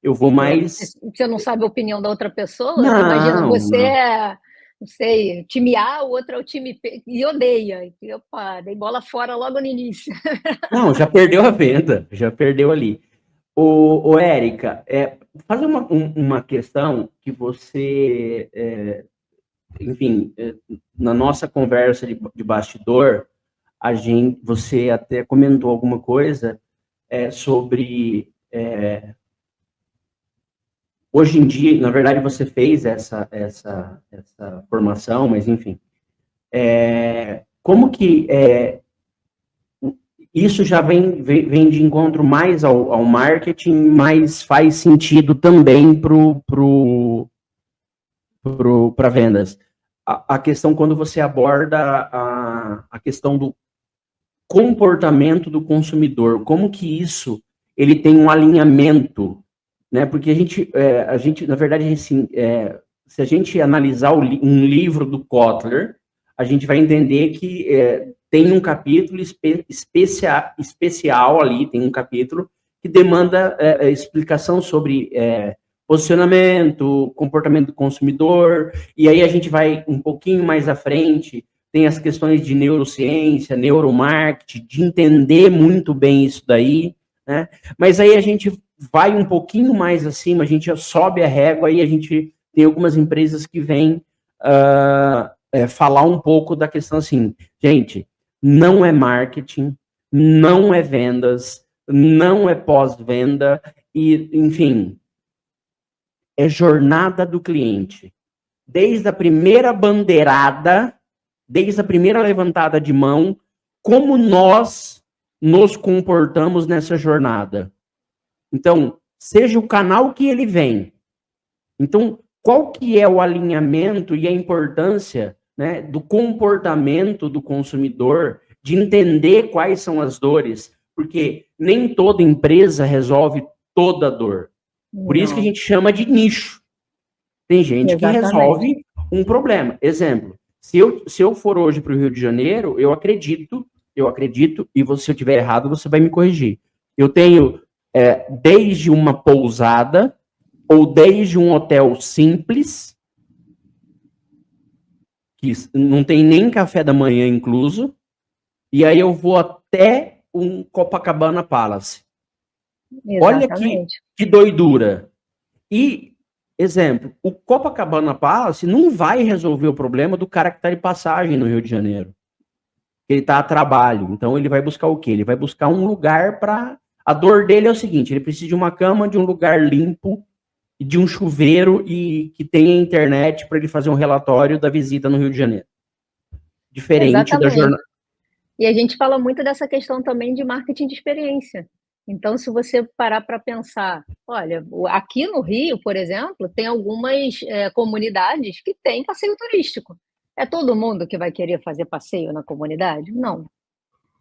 Eu vou porque mais. você não sabe a opinião da outra pessoa. Imagina, Não, você não. é, não sei, time A, o outro é o time P, e odeia. E, opa, dei bola fora logo no início. Não, já perdeu a venda, já perdeu ali. O Érica, fazer uma questão que você, enfim, na nossa conversa de bastidor, você até comentou alguma coisa sobre hoje em dia, na verdade, você fez essa formação, mas enfim, como que isso já vem de encontro mais ao marketing, mas faz sentido também para vendas. A questão quando você aborda a questão do comportamento do consumidor, como que isso ele tem um alinhamento, né? Porque a gente na verdade, assim, se a gente analisar um livro do Kotler, a gente vai entender que tem um capítulo especial ali, tem um capítulo que demanda explicação sobre posicionamento, comportamento do consumidor, e aí a gente vai um pouquinho mais à frente, tem as questões de neurociência, neuromarketing, de entender muito bem isso daí, né? Mas aí a gente vai um pouquinho mais acima, a gente sobe a régua e a gente tem algumas empresas que vêm falar um pouco da questão assim, gente, não é marketing, não é vendas, não é pós-venda, e, enfim, é jornada do cliente. Desde a primeira bandeirada, desde a primeira levantada de mão, como nós nos comportamos nessa jornada. Então, seja o canal que ele vem. Então, qual que é o alinhamento e a importância, né, do comportamento do consumidor, de entender quais são as dores, porque nem toda empresa resolve toda a dor. Por isso que a Não, gente chama de nicho. Tem gente que exatamente. resolve um problema. Exemplo, se eu for hoje para o Rio de Janeiro, eu acredito, e se eu estiver errado, você vai me corrigir. Eu tenho desde uma pousada ou desde um hotel simples, que não tem nem café da manhã incluso, e aí eu vou até um Copacabana Palace. Olha Exatamente. que doidura. E, exemplo, o Copacabana Palace não vai resolver o problema do cara que está de passagem no Rio de Janeiro. Ele está a trabalho. Então, ele vai buscar o quê? Ele vai buscar um lugar para... A dor dele é o seguinte, ele precisa de uma cama, de um lugar limpo, e de um chuveiro e que tenha internet para ele fazer um relatório da visita no Rio de Janeiro. Diferente da Exatamente. jornada. E a gente fala muito dessa questão também de marketing de experiência. Então, se você parar para pensar, olha, aqui no Rio, por exemplo, tem algumas comunidades que têm passeio turístico. É todo mundo que vai querer fazer passeio na comunidade? Não.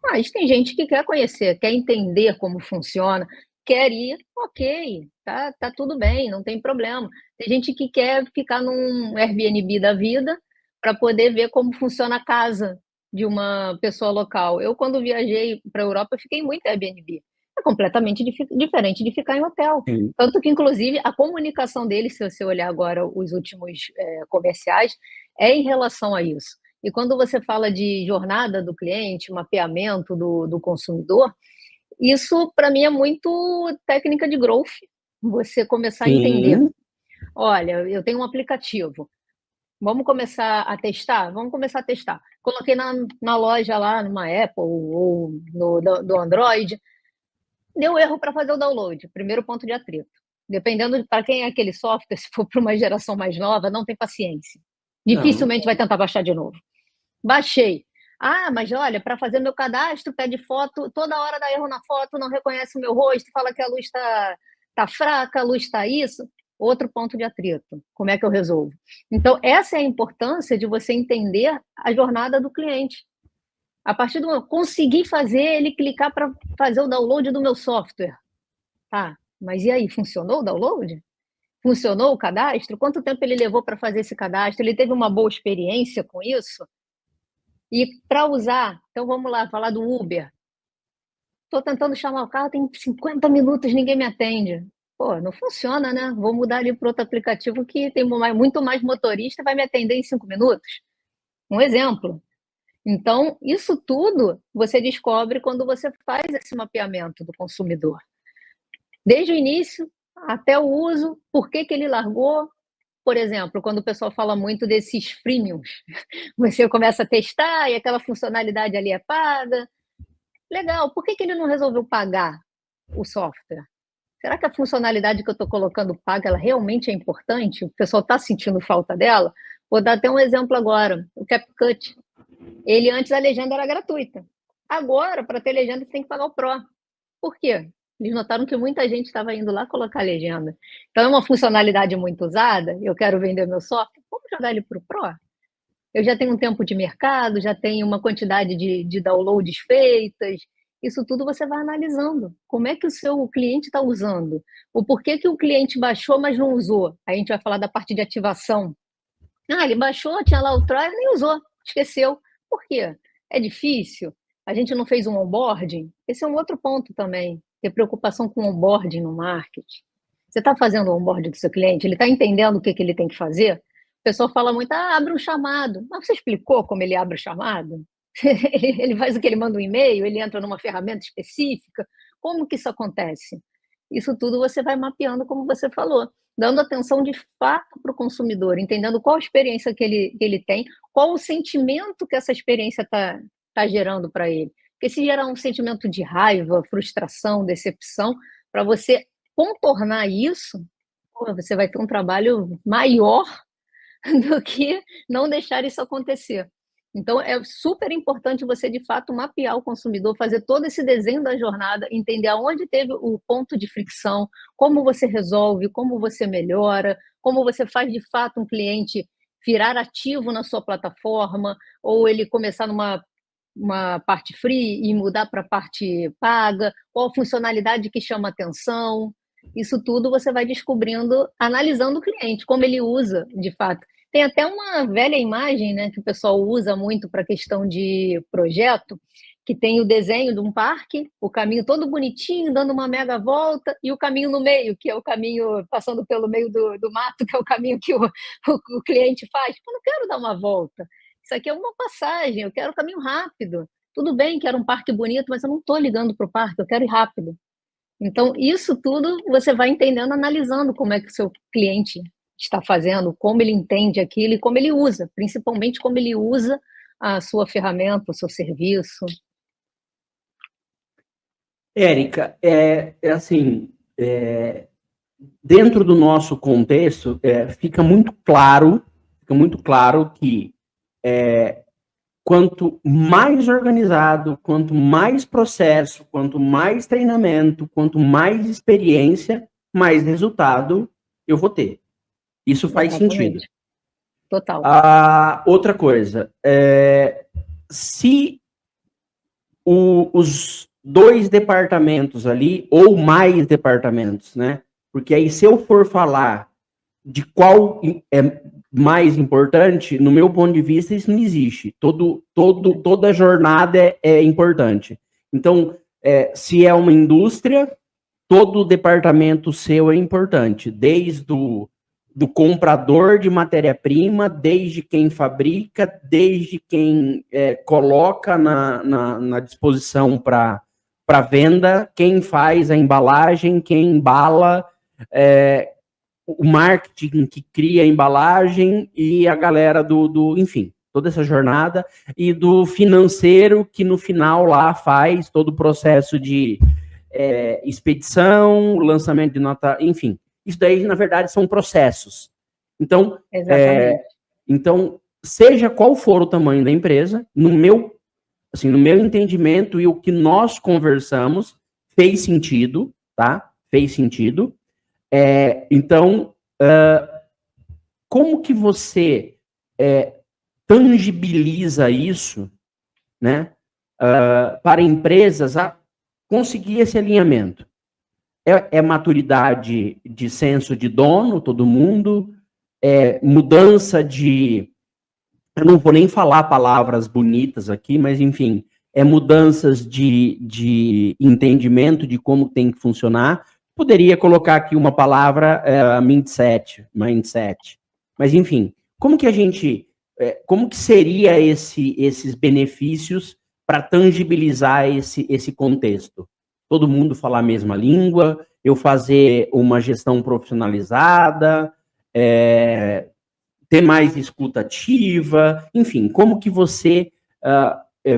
Mas tem gente que quer conhecer, quer entender como funciona, quer ir, ok, tá tudo bem, não tem problema. Tem gente que quer ficar num Airbnb da vida para poder ver como funciona a casa de uma pessoa local. Eu, quando viajei para a Europa, eu fiquei muito em Airbnb. É completamente diferente de ficar em hotel. Sim. Tanto que, inclusive, a comunicação deles, se você olhar agora os últimos comerciais, é em relação a isso. E quando você fala de jornada do cliente, mapeamento do consumidor, isso para mim é muito técnica de growth. Você começar a entender. Sim. Olha, eu tenho um aplicativo. Vamos começar a testar? Vamos começar a testar. Coloquei na loja lá, numa Apple ou do Android. Deu erro para fazer o download. Primeiro ponto de atrito. Dependendo para quem é aquele software, se for para uma geração mais nova, não tem paciência. Não. Dificilmente vai tentar baixar de novo. Baixei. Ah, mas olha, para fazer meu cadastro, pede foto, toda hora dá erro na foto, não reconhece o meu rosto, fala que a luz tá fraca, a luz está isso. Outro ponto de atrito. Como é que eu resolvo? Então, essa é a importância de você entender a jornada do cliente. A partir do momento, conseguir fazer ele clicar para fazer o download do meu software. Tá, mas e aí, funcionou o download? Funcionou o cadastro? Quanto tempo ele levou para fazer esse cadastro? Ele teve uma boa experiência com isso? E para usar, então vamos lá, falar do Uber. Estou tentando chamar o carro, tem 50 minutos, ninguém me atende. Pô, não funciona, né? Vou mudar ali para outro aplicativo que tem muito mais motorista e vai me atender em 5 minutos. Um exemplo. Então, isso tudo você descobre quando você faz esse mapeamento do consumidor. Desde o início até o uso, por que ele largou. Por exemplo, quando o pessoal fala muito desses freemiums, você começa a testar e aquela funcionalidade ali é paga. Legal, por que ele não resolveu pagar o software? Será que a funcionalidade que eu estou colocando paga, ela realmente é importante? O pessoal está sentindo falta dela? Vou dar até um exemplo agora, o CapCut. Ele antes a legenda era gratuita. Agora, para ter legenda, você tem que pagar o Pro. Por quê? Eles notaram que muita gente estava indo lá colocar legenda. Então, é uma funcionalidade muito usada, eu quero vender meu software, vamos jogar ele para o Pro? Eu já tenho um tempo de mercado, já tenho uma quantidade de downloads feitas. Isso tudo você vai analisando. Como é que o seu cliente está usando? O porquê que o cliente baixou, mas não usou? Aí a gente vai falar da parte de ativação. Ah, ele baixou, tinha lá o trial, nem usou, esqueceu. Por quê? É difícil? A gente não fez um onboarding? Esse é um outro ponto também. Ter preocupação com onboarding no marketing. Você está fazendo o onboarding do seu cliente? Ele está entendendo o que ele tem que fazer? O pessoal fala muito, abre um chamado. Mas você explicou como ele abre o chamado? Ele faz o que? Ele manda um e-mail? Ele entra numa ferramenta específica? Como que isso acontece? Isso tudo você vai mapeando, como você falou, dando atenção de fato para o consumidor, entendendo qual a experiência que ele tem, qual o sentimento que essa experiência tá gerando para ele. Porque se gerar um sentimento de raiva, frustração, decepção, para você contornar isso, você vai ter um trabalho maior do que não deixar isso acontecer. Então, é super importante você, de fato, mapear o consumidor, fazer todo esse desenho da jornada, entender aonde teve o ponto de fricção, como você resolve, como você melhora, como você faz, de fato, um cliente virar ativo na sua plataforma, ou ele começar numa uma parte free e mudar para a parte paga, qual funcionalidade que chama atenção. Isso tudo você vai descobrindo analisando o cliente, como ele usa, de fato. Tem até uma velha imagem, né, que o pessoal usa muito para questão de projeto, que tem o desenho de um parque, o caminho todo bonitinho, dando uma mega volta, e o caminho no meio, que é o caminho passando pelo meio do mato, que é o caminho que o cliente faz. Eu não quero dar uma volta. Isso aqui é uma passagem, eu quero caminho rápido. Tudo bem que era um parque bonito, mas eu não estou ligando para o parque, eu quero ir rápido. Então, isso tudo você vai entendendo, analisando como é que o seu cliente está fazendo, como ele entende aquilo e como ele usa, principalmente como ele usa a sua ferramenta, o seu serviço. Érica, assim, dentro do nosso contexto, fica muito claro que quanto mais organizado, quanto mais processo, quanto mais treinamento, quanto mais experiência, mais resultado eu vou ter. Isso faz sentido. Total. Outra coisa, se os dois departamentos ali, ou mais departamentos, né? Porque aí, se eu for falar de qual é mais importante, no meu ponto de vista, isso não existe. Toda jornada é importante. Então, se é uma indústria, todo departamento seu é importante, desde do comprador de matéria-prima, desde quem fabrica, desde quem coloca na disposição para venda, quem faz a embalagem, quem embala, o marketing que cria a embalagem e a galera enfim, toda essa jornada, e do financeiro que no final lá faz todo o processo de expedição, lançamento de nota, enfim. Isso daí, na verdade, são processos. Então, então, seja qual for o tamanho da empresa, no meu entendimento e o que nós conversamos, fez sentido, tá? Fez sentido. Então, como que você tangibiliza isso, né, para empresas a conseguir esse alinhamento? É maturidade de senso de dono, todo mundo, mudança de... Eu não vou nem falar palavras bonitas aqui, mas, enfim, mudanças de entendimento de como tem que funcionar. Poderia colocar aqui uma palavra, mindset. Mas, enfim, como que seria esses benefícios para tangibilizar esse contexto? Todo mundo falar a mesma língua, eu fazer uma gestão profissionalizada, ter mais escuta ativa, enfim, como que você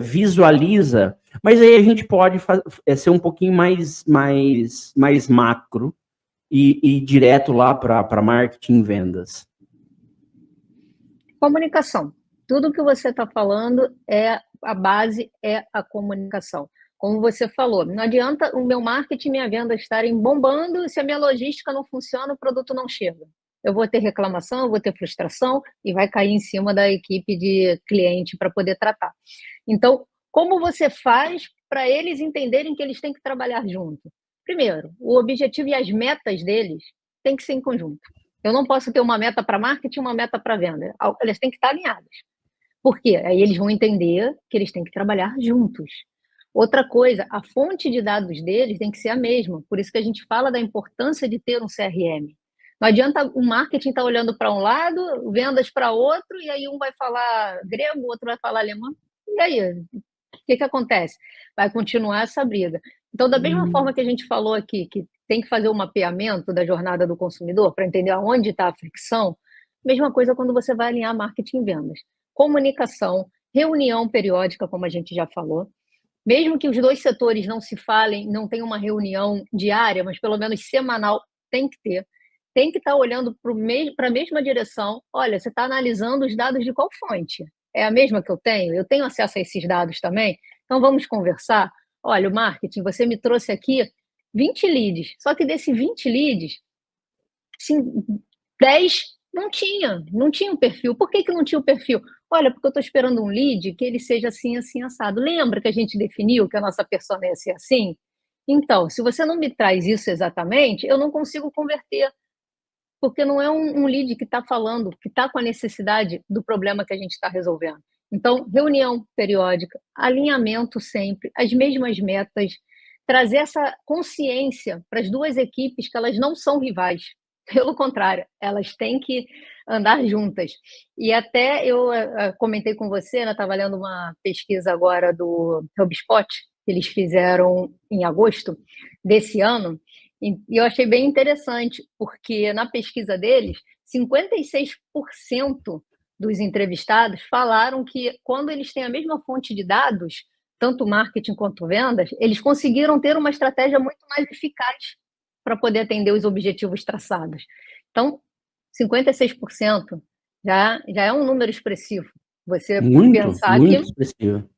visualiza, mas aí a gente pode ser um pouquinho mais macro e direto lá para marketing e vendas. Comunicação. Tudo que você está falando, a base é a comunicação. Como você falou, não adianta o meu marketing e minha venda estarem bombando se a minha logística não funciona, o produto não chega. Eu vou ter reclamação, eu vou ter frustração e vai cair em cima da equipe de cliente para poder tratar. Então, como você faz para eles entenderem que eles têm que trabalhar junto? Primeiro, o objetivo e as metas deles têm que ser em conjunto. Eu não posso ter uma meta para marketing e uma meta para venda. Elas têm que estar alinhadas. Por quê? Aí eles vão entender que eles têm que trabalhar juntos. Outra coisa, a fonte de dados deles tem que ser a mesma. Por isso que a gente fala da importância de ter um CRM. Não adianta o marketing estar olhando para um lado, vendas para outro, e aí um vai falar grego, o outro vai falar alemão. E aí, o que acontece? Vai continuar essa briga. Então, da mesma forma que a gente falou aqui, que tem que fazer o mapeamento da jornada do consumidor para entender aonde está a fricção, mesma coisa quando você vai alinhar marketing e vendas. Comunicação, reunião periódica, como a gente já falou. Mesmo que os dois setores não se falem, não tenha uma reunião diária, mas pelo menos semanal, tem que ter. Tem que estar olhando para a mesma direção. Olha, você está analisando os dados de qual fonte? É a mesma que eu tenho? Eu tenho acesso a esses dados também? Então, vamos conversar? Olha, o marketing, você me trouxe aqui 20 leads, só que desses 20 leads, 10 não tinha um perfil. Por que não tinha o perfil? Olha, porque eu estou esperando um lead que ele seja assim, assim, assado. Lembra que a gente definiu que a nossa persona ia ser assim? Então, se você não me traz isso exatamente, eu não consigo converter, porque não é um lead que está falando, que está com a necessidade do problema que a gente está resolvendo. Então, reunião periódica, alinhamento sempre, as mesmas metas, trazer essa consciência para as duas equipes que elas não são rivais. Pelo contrário, elas têm que andar juntas. E até eu comentei com você, né, estava lendo uma pesquisa agora do HubSpot, que eles fizeram em agosto desse ano, e eu achei bem interessante, porque na pesquisa deles, 56% dos entrevistados falaram que quando eles têm a mesma fonte de dados, tanto marketing quanto vendas, eles conseguiram ter uma estratégia muito mais eficaz para poder atender os objetivos traçados. Então, 56% já é um número expressivo. Você pensar muito que expressivo.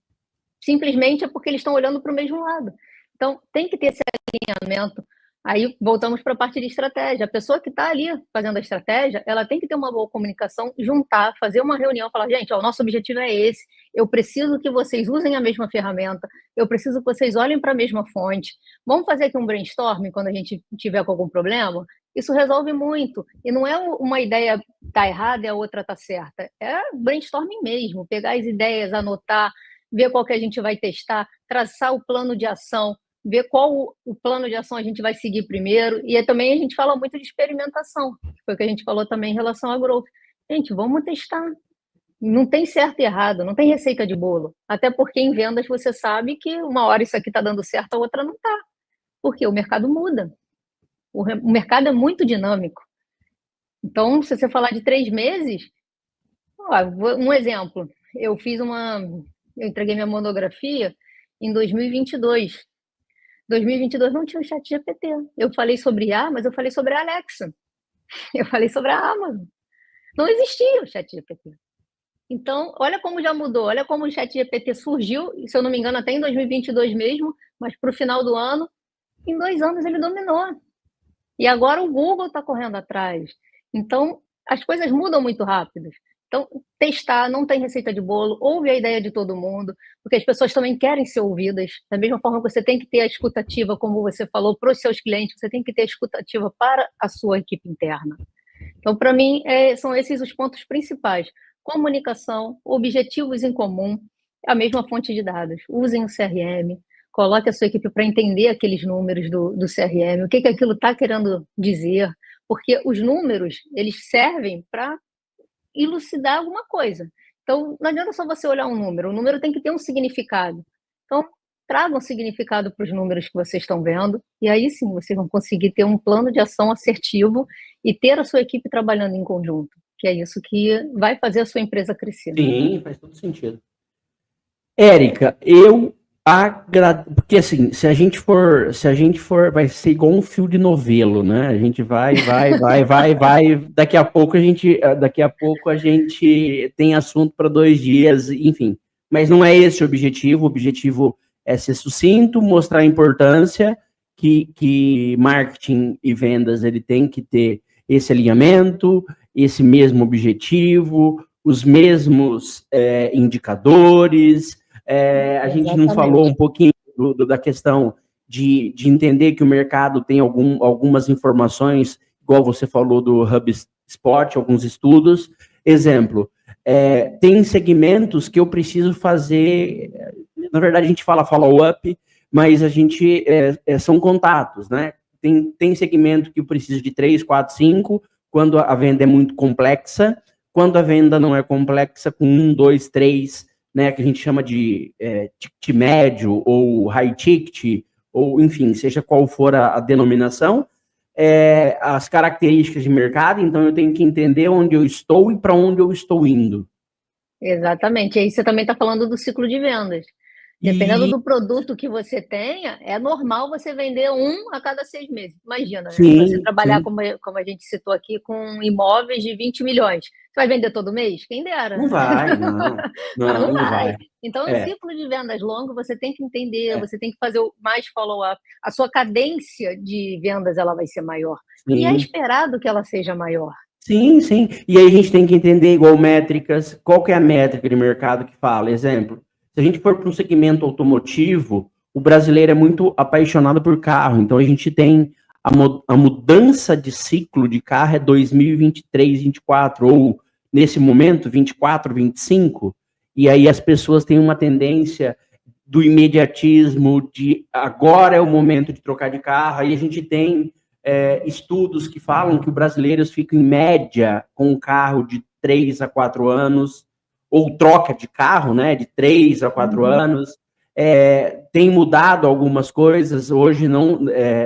Simplesmente é porque eles estão olhando para o mesmo lado. Então, tem que ter esse alinhamento. Aí voltamos para a parte de estratégia. A pessoa que está ali fazendo a estratégia, ela tem que ter uma boa comunicação, juntar, fazer uma reunião, falar, gente, ó, o nosso objetivo é esse, eu preciso que vocês usem a mesma ferramenta, eu preciso que vocês olhem para a mesma fonte. Vamos fazer aqui um brainstorming quando a gente tiver com algum problema? Isso resolve muito. E não é uma ideia tá errada e a outra tá certa. É brainstorming mesmo, pegar as ideias, anotar, ver qual que a gente vai testar, traçar o plano de ação, ver qual o plano de ação a gente vai seguir primeiro. E também a gente fala muito de experimentação, que foi o que a gente falou também em relação à growth. Gente, vamos testar. Não tem certo e errado, não tem receita de bolo. Até porque em vendas você sabe que uma hora isso aqui está dando certo, a outra não está. Porque o mercado muda. O mercado é muito dinâmico. Então, se você falar de 3 meses, ó, um exemplo, eu entreguei minha monografia em 2022. 2022 não tinha o ChatGPT. Eu falei sobre IA, mas eu falei sobre a Alexa. Eu falei sobre a Amazon. Não existia o ChatGPT. Então, olha como já mudou, olha como o ChatGPT surgiu, se eu não me engano, até em 2022 mesmo, mas para o final do ano, em 2 anos ele dominou. E agora o Google está correndo atrás. Então, as coisas mudam muito rápido. Então, testar, não tem receita de bolo, ouve a ideia de todo mundo, porque as pessoas também querem ser ouvidas. Da mesma forma que você tem que ter a escutativa, como você falou, para os seus clientes, você tem que ter a escutativa para a sua equipe interna. Então, para mim, são esses os pontos principais. Comunicação, objetivos em comum, a mesma fonte de dados. Usem o CRM, coloque a sua equipe para entender aqueles números do CRM, o que aquilo está querendo dizer, porque os números, eles servem para elucidar alguma coisa. Então, não adianta só você olhar um número, o número tem que ter um significado. Então, tragam um significado para os números que vocês estão vendo, e aí sim vocês vão conseguir ter um plano de ação assertivo e ter a sua equipe trabalhando em conjunto, que é isso que vai fazer a sua empresa crescer. Sim, faz todo sentido. Érica, porque assim, se a gente for, vai ser igual um fio de novelo, né? A gente vai, daqui a pouco a gente tem assunto para 2 dias, enfim. Mas não é esse o objetivo é ser sucinto, mostrar a importância que marketing e vendas ele tem que ter esse alinhamento, esse mesmo objetivo, os mesmos indicadores. A gente não falou um pouquinho da questão de entender que o mercado tem algumas informações, igual você falou do HubSpot, alguns estudos. Exemplo, tem segmentos que eu preciso fazer, na verdade a gente fala follow-up, mas a gente são contatos, né? Tem segmento que eu preciso de 3, 4, 5, quando a venda é muito complexa, quando a venda não é complexa, com 1, 2, 3, né, que a gente chama de ticket médio ou high ticket, ou enfim, seja qual for a denominação, as características de mercado, então eu tenho que entender onde eu estou e para onde eu estou indo. Exatamente, e aí você também está falando do ciclo de vendas. Dependendo do produto que você tenha, é normal você vender 1 a cada 6 meses. Imagina, né? Sim, você trabalhar, sim. como a gente citou aqui, com imóveis de 20 milhões. Você vai vender todo mês? Quem dera. Não vai, não vai. vai. Então, no ciclo de vendas longo, você tem que entender, você tem que fazer mais follow-up. A sua cadência de vendas ela vai ser maior. Sim. E é esperado que ela seja maior. Sim, sim. E aí a gente tem que entender igual métricas. Qual que é a métrica de mercado que fala? Exemplo, se a gente for para um segmento automotivo, o brasileiro é muito apaixonado por carro. Então a gente tem a mudança de ciclo de carro é 2023, 2024, ou nesse momento 24, 25. E aí as pessoas têm uma tendência do imediatismo, de agora é o momento de trocar de carro. Aí a gente tem estudos que falam que os brasileiros ficam em média com um carro de 3 a 4 anos, ou troca de carro, né, de 3 a 4 anos. Tem mudado algumas coisas, hoje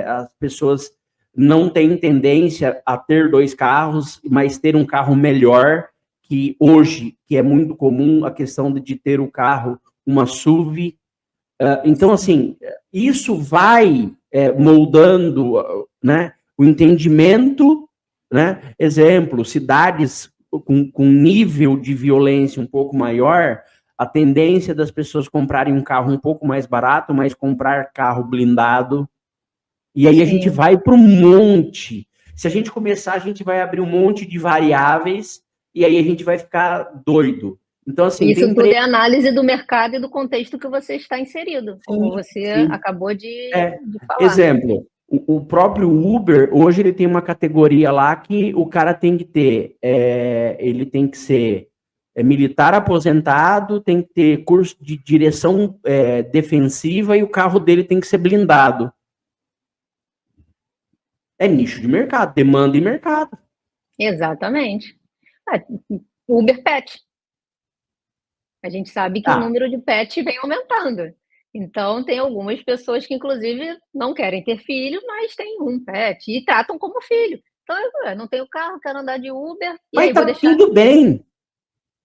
as pessoas não têm tendência a ter 2 carros, mas ter um carro melhor, que hoje, que é muito comum, a questão de ter o carro, uma SUV. Então, assim, isso vai moldando, né, o entendimento, né? Exemplo, cidades com nível de violência um pouco maior, a tendência das pessoas comprarem um carro um pouco mais barato, mas comprar carro blindado. E aí a gente vai para um monte. Se a gente começar, a gente vai abrir um monte de variáveis e aí a gente vai ficar doido. Então, assim, Isso tudo é análise do mercado e do contexto que você está inserido, como você acabou de falar. Exemplo, o próprio Uber, hoje ele tem uma categoria lá que o cara tem que ter, ele tem que ser militar aposentado, tem que ter curso de direção defensiva e o carro dele tem que ser blindado. É nicho de mercado, demanda e mercado. Exatamente. Uber Pet. A gente sabe que o número de pets vem aumentando. Então, tem algumas pessoas que, inclusive, não querem ter filho, mas têm um pet e tratam como filho. Então, eu não tenho carro, quero andar de Uber, e Mas aí vou tá deixar. tudo bem.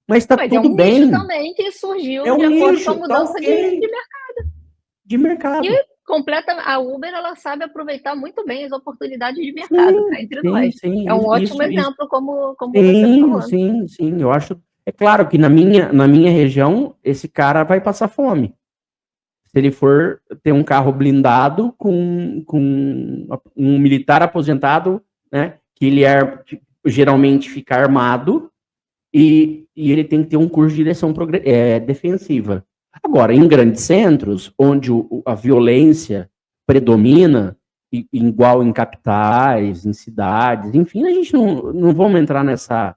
Mas tá Mas é tudo um bem. nicho também que surgiu É um de acordo com a nicho, tá mudança ok. de mercado. De mercado. E a Uber, ela sabe aproveitar muito bem as oportunidades de mercado, cá entre nós. Sim. É um ótimo exemplo, como você falou. Sim. Eu acho. É claro que na minha região, esse cara vai passar fome. Se ele for ter um carro blindado com um militar aposentado, né? Que ele geralmente fica armado e ele tem que ter um curso de direção defensiva. Agora, em grandes centros, onde a violência predomina, igual em capitais, em cidades, enfim, a gente não vamos entrar nessa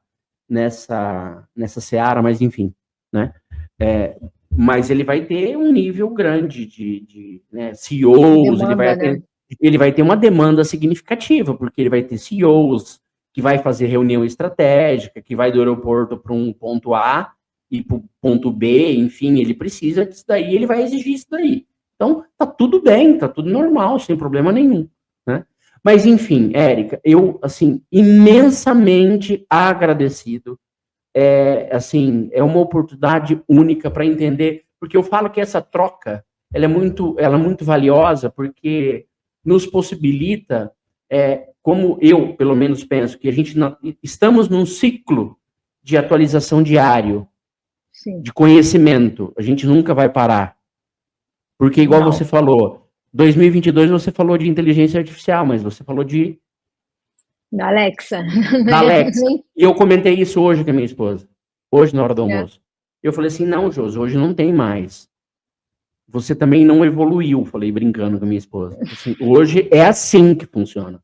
seara, mas enfim, né? Mas ele vai ter um nível grande de né, CEOs, ele vai ter uma demanda significativa, porque ele vai ter CEOs que vai fazer reunião estratégica, que vai do aeroporto para um ponto A e para o ponto B, enfim, ele precisa disso daí, ele vai exigir isso daí. Então, tá tudo bem, tá tudo normal, sem problema nenhum, né? Mas, enfim, Érica, eu, assim, imensamente agradecido. Assim, é uma oportunidade única para entender, porque eu falo que essa troca, ela é muito valiosa, porque nos possibilita, como eu, pelo menos, penso, que a gente estamos num ciclo de atualização diário, de conhecimento, a gente nunca vai parar. Porque, igual você falou, 2022 você falou de inteligência artificial, mas você falou da Alexa. Da Alexa. E eu comentei isso hoje com a minha esposa, hoje na hora do almoço. Eu falei assim, não, Josi, hoje não tem mais. Você também não evoluiu, falei brincando com a minha esposa. Assim, hoje é assim que funciona.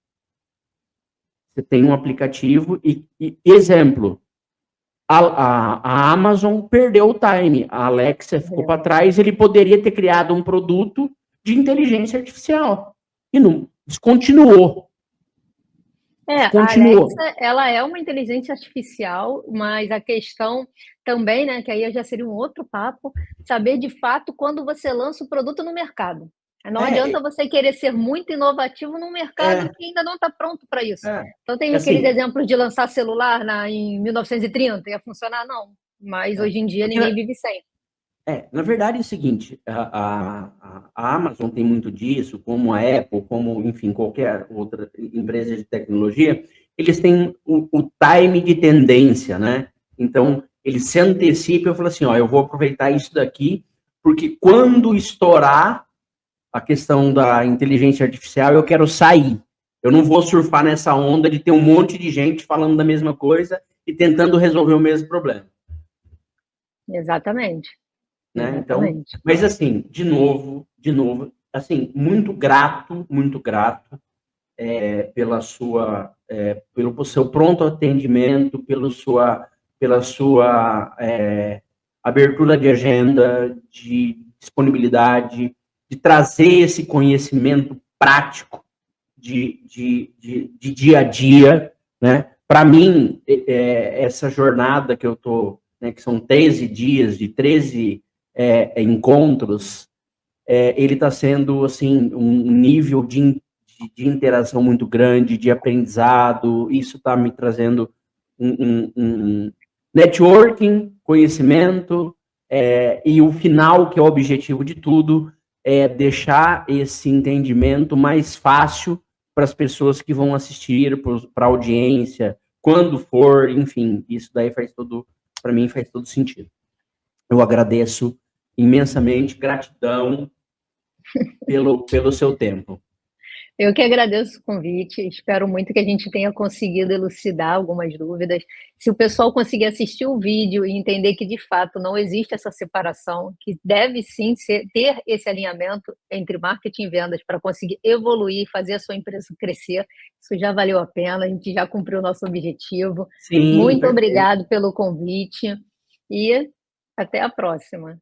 Você tem um aplicativo e exemplo, a Amazon perdeu o time, a Alexa ficou para trás, ele poderia ter criado um produto de inteligência artificial. E não, descontinuou. A Alexa, ela é uma inteligência artificial, mas a questão também, né, que aí já seria um outro papo, saber de fato quando você lança o produto no mercado. Não adianta você querer ser muito inovativo num mercado que ainda não está pronto para isso. Então tem aqueles exemplos de lançar celular em 1930, ia funcionar? Não. Mas hoje em dia ninguém vive sem. Na verdade é o seguinte, a Amazon tem muito disso, como a Apple, como, enfim, qualquer outra empresa de tecnologia, eles têm o time de tendência, né? Então, eles se antecipam e falam assim, eu vou aproveitar isso daqui, porque quando estourar a questão da inteligência artificial, eu quero sair. Eu não vou surfar nessa onda de ter um monte de gente falando da mesma coisa e tentando resolver o mesmo problema. Exatamente. Né? Então, mas assim, de novo, assim, muito grato pelo seu pronto atendimento, pela sua abertura de agenda, de disponibilidade, de trazer esse conhecimento prático de dia a dia, né? Para mim, essa jornada que eu tô, né, que são 13 dias de 13 encontros, ele está sendo assim um nível de interação muito grande, de aprendizado. Isso está me trazendo um networking, conhecimento, e o final, que é o objetivo de tudo, é deixar esse entendimento mais fácil para as pessoas que vão assistir, para a audiência, quando for, enfim, isso daí para mim faz todo sentido. Eu agradeço imensamente, gratidão pelo seu tempo. Eu que agradeço o convite, espero muito que a gente tenha conseguido elucidar algumas dúvidas. Se o pessoal conseguir assistir o vídeo e entender que, de fato, não existe essa separação, que deve sim ter esse alinhamento entre marketing e vendas para conseguir evoluir, fazer a sua empresa crescer, isso já valeu a pena, a gente já cumpriu o nosso objetivo. Sim, Muito perfeito. obrigado pelo convite e até a próxima.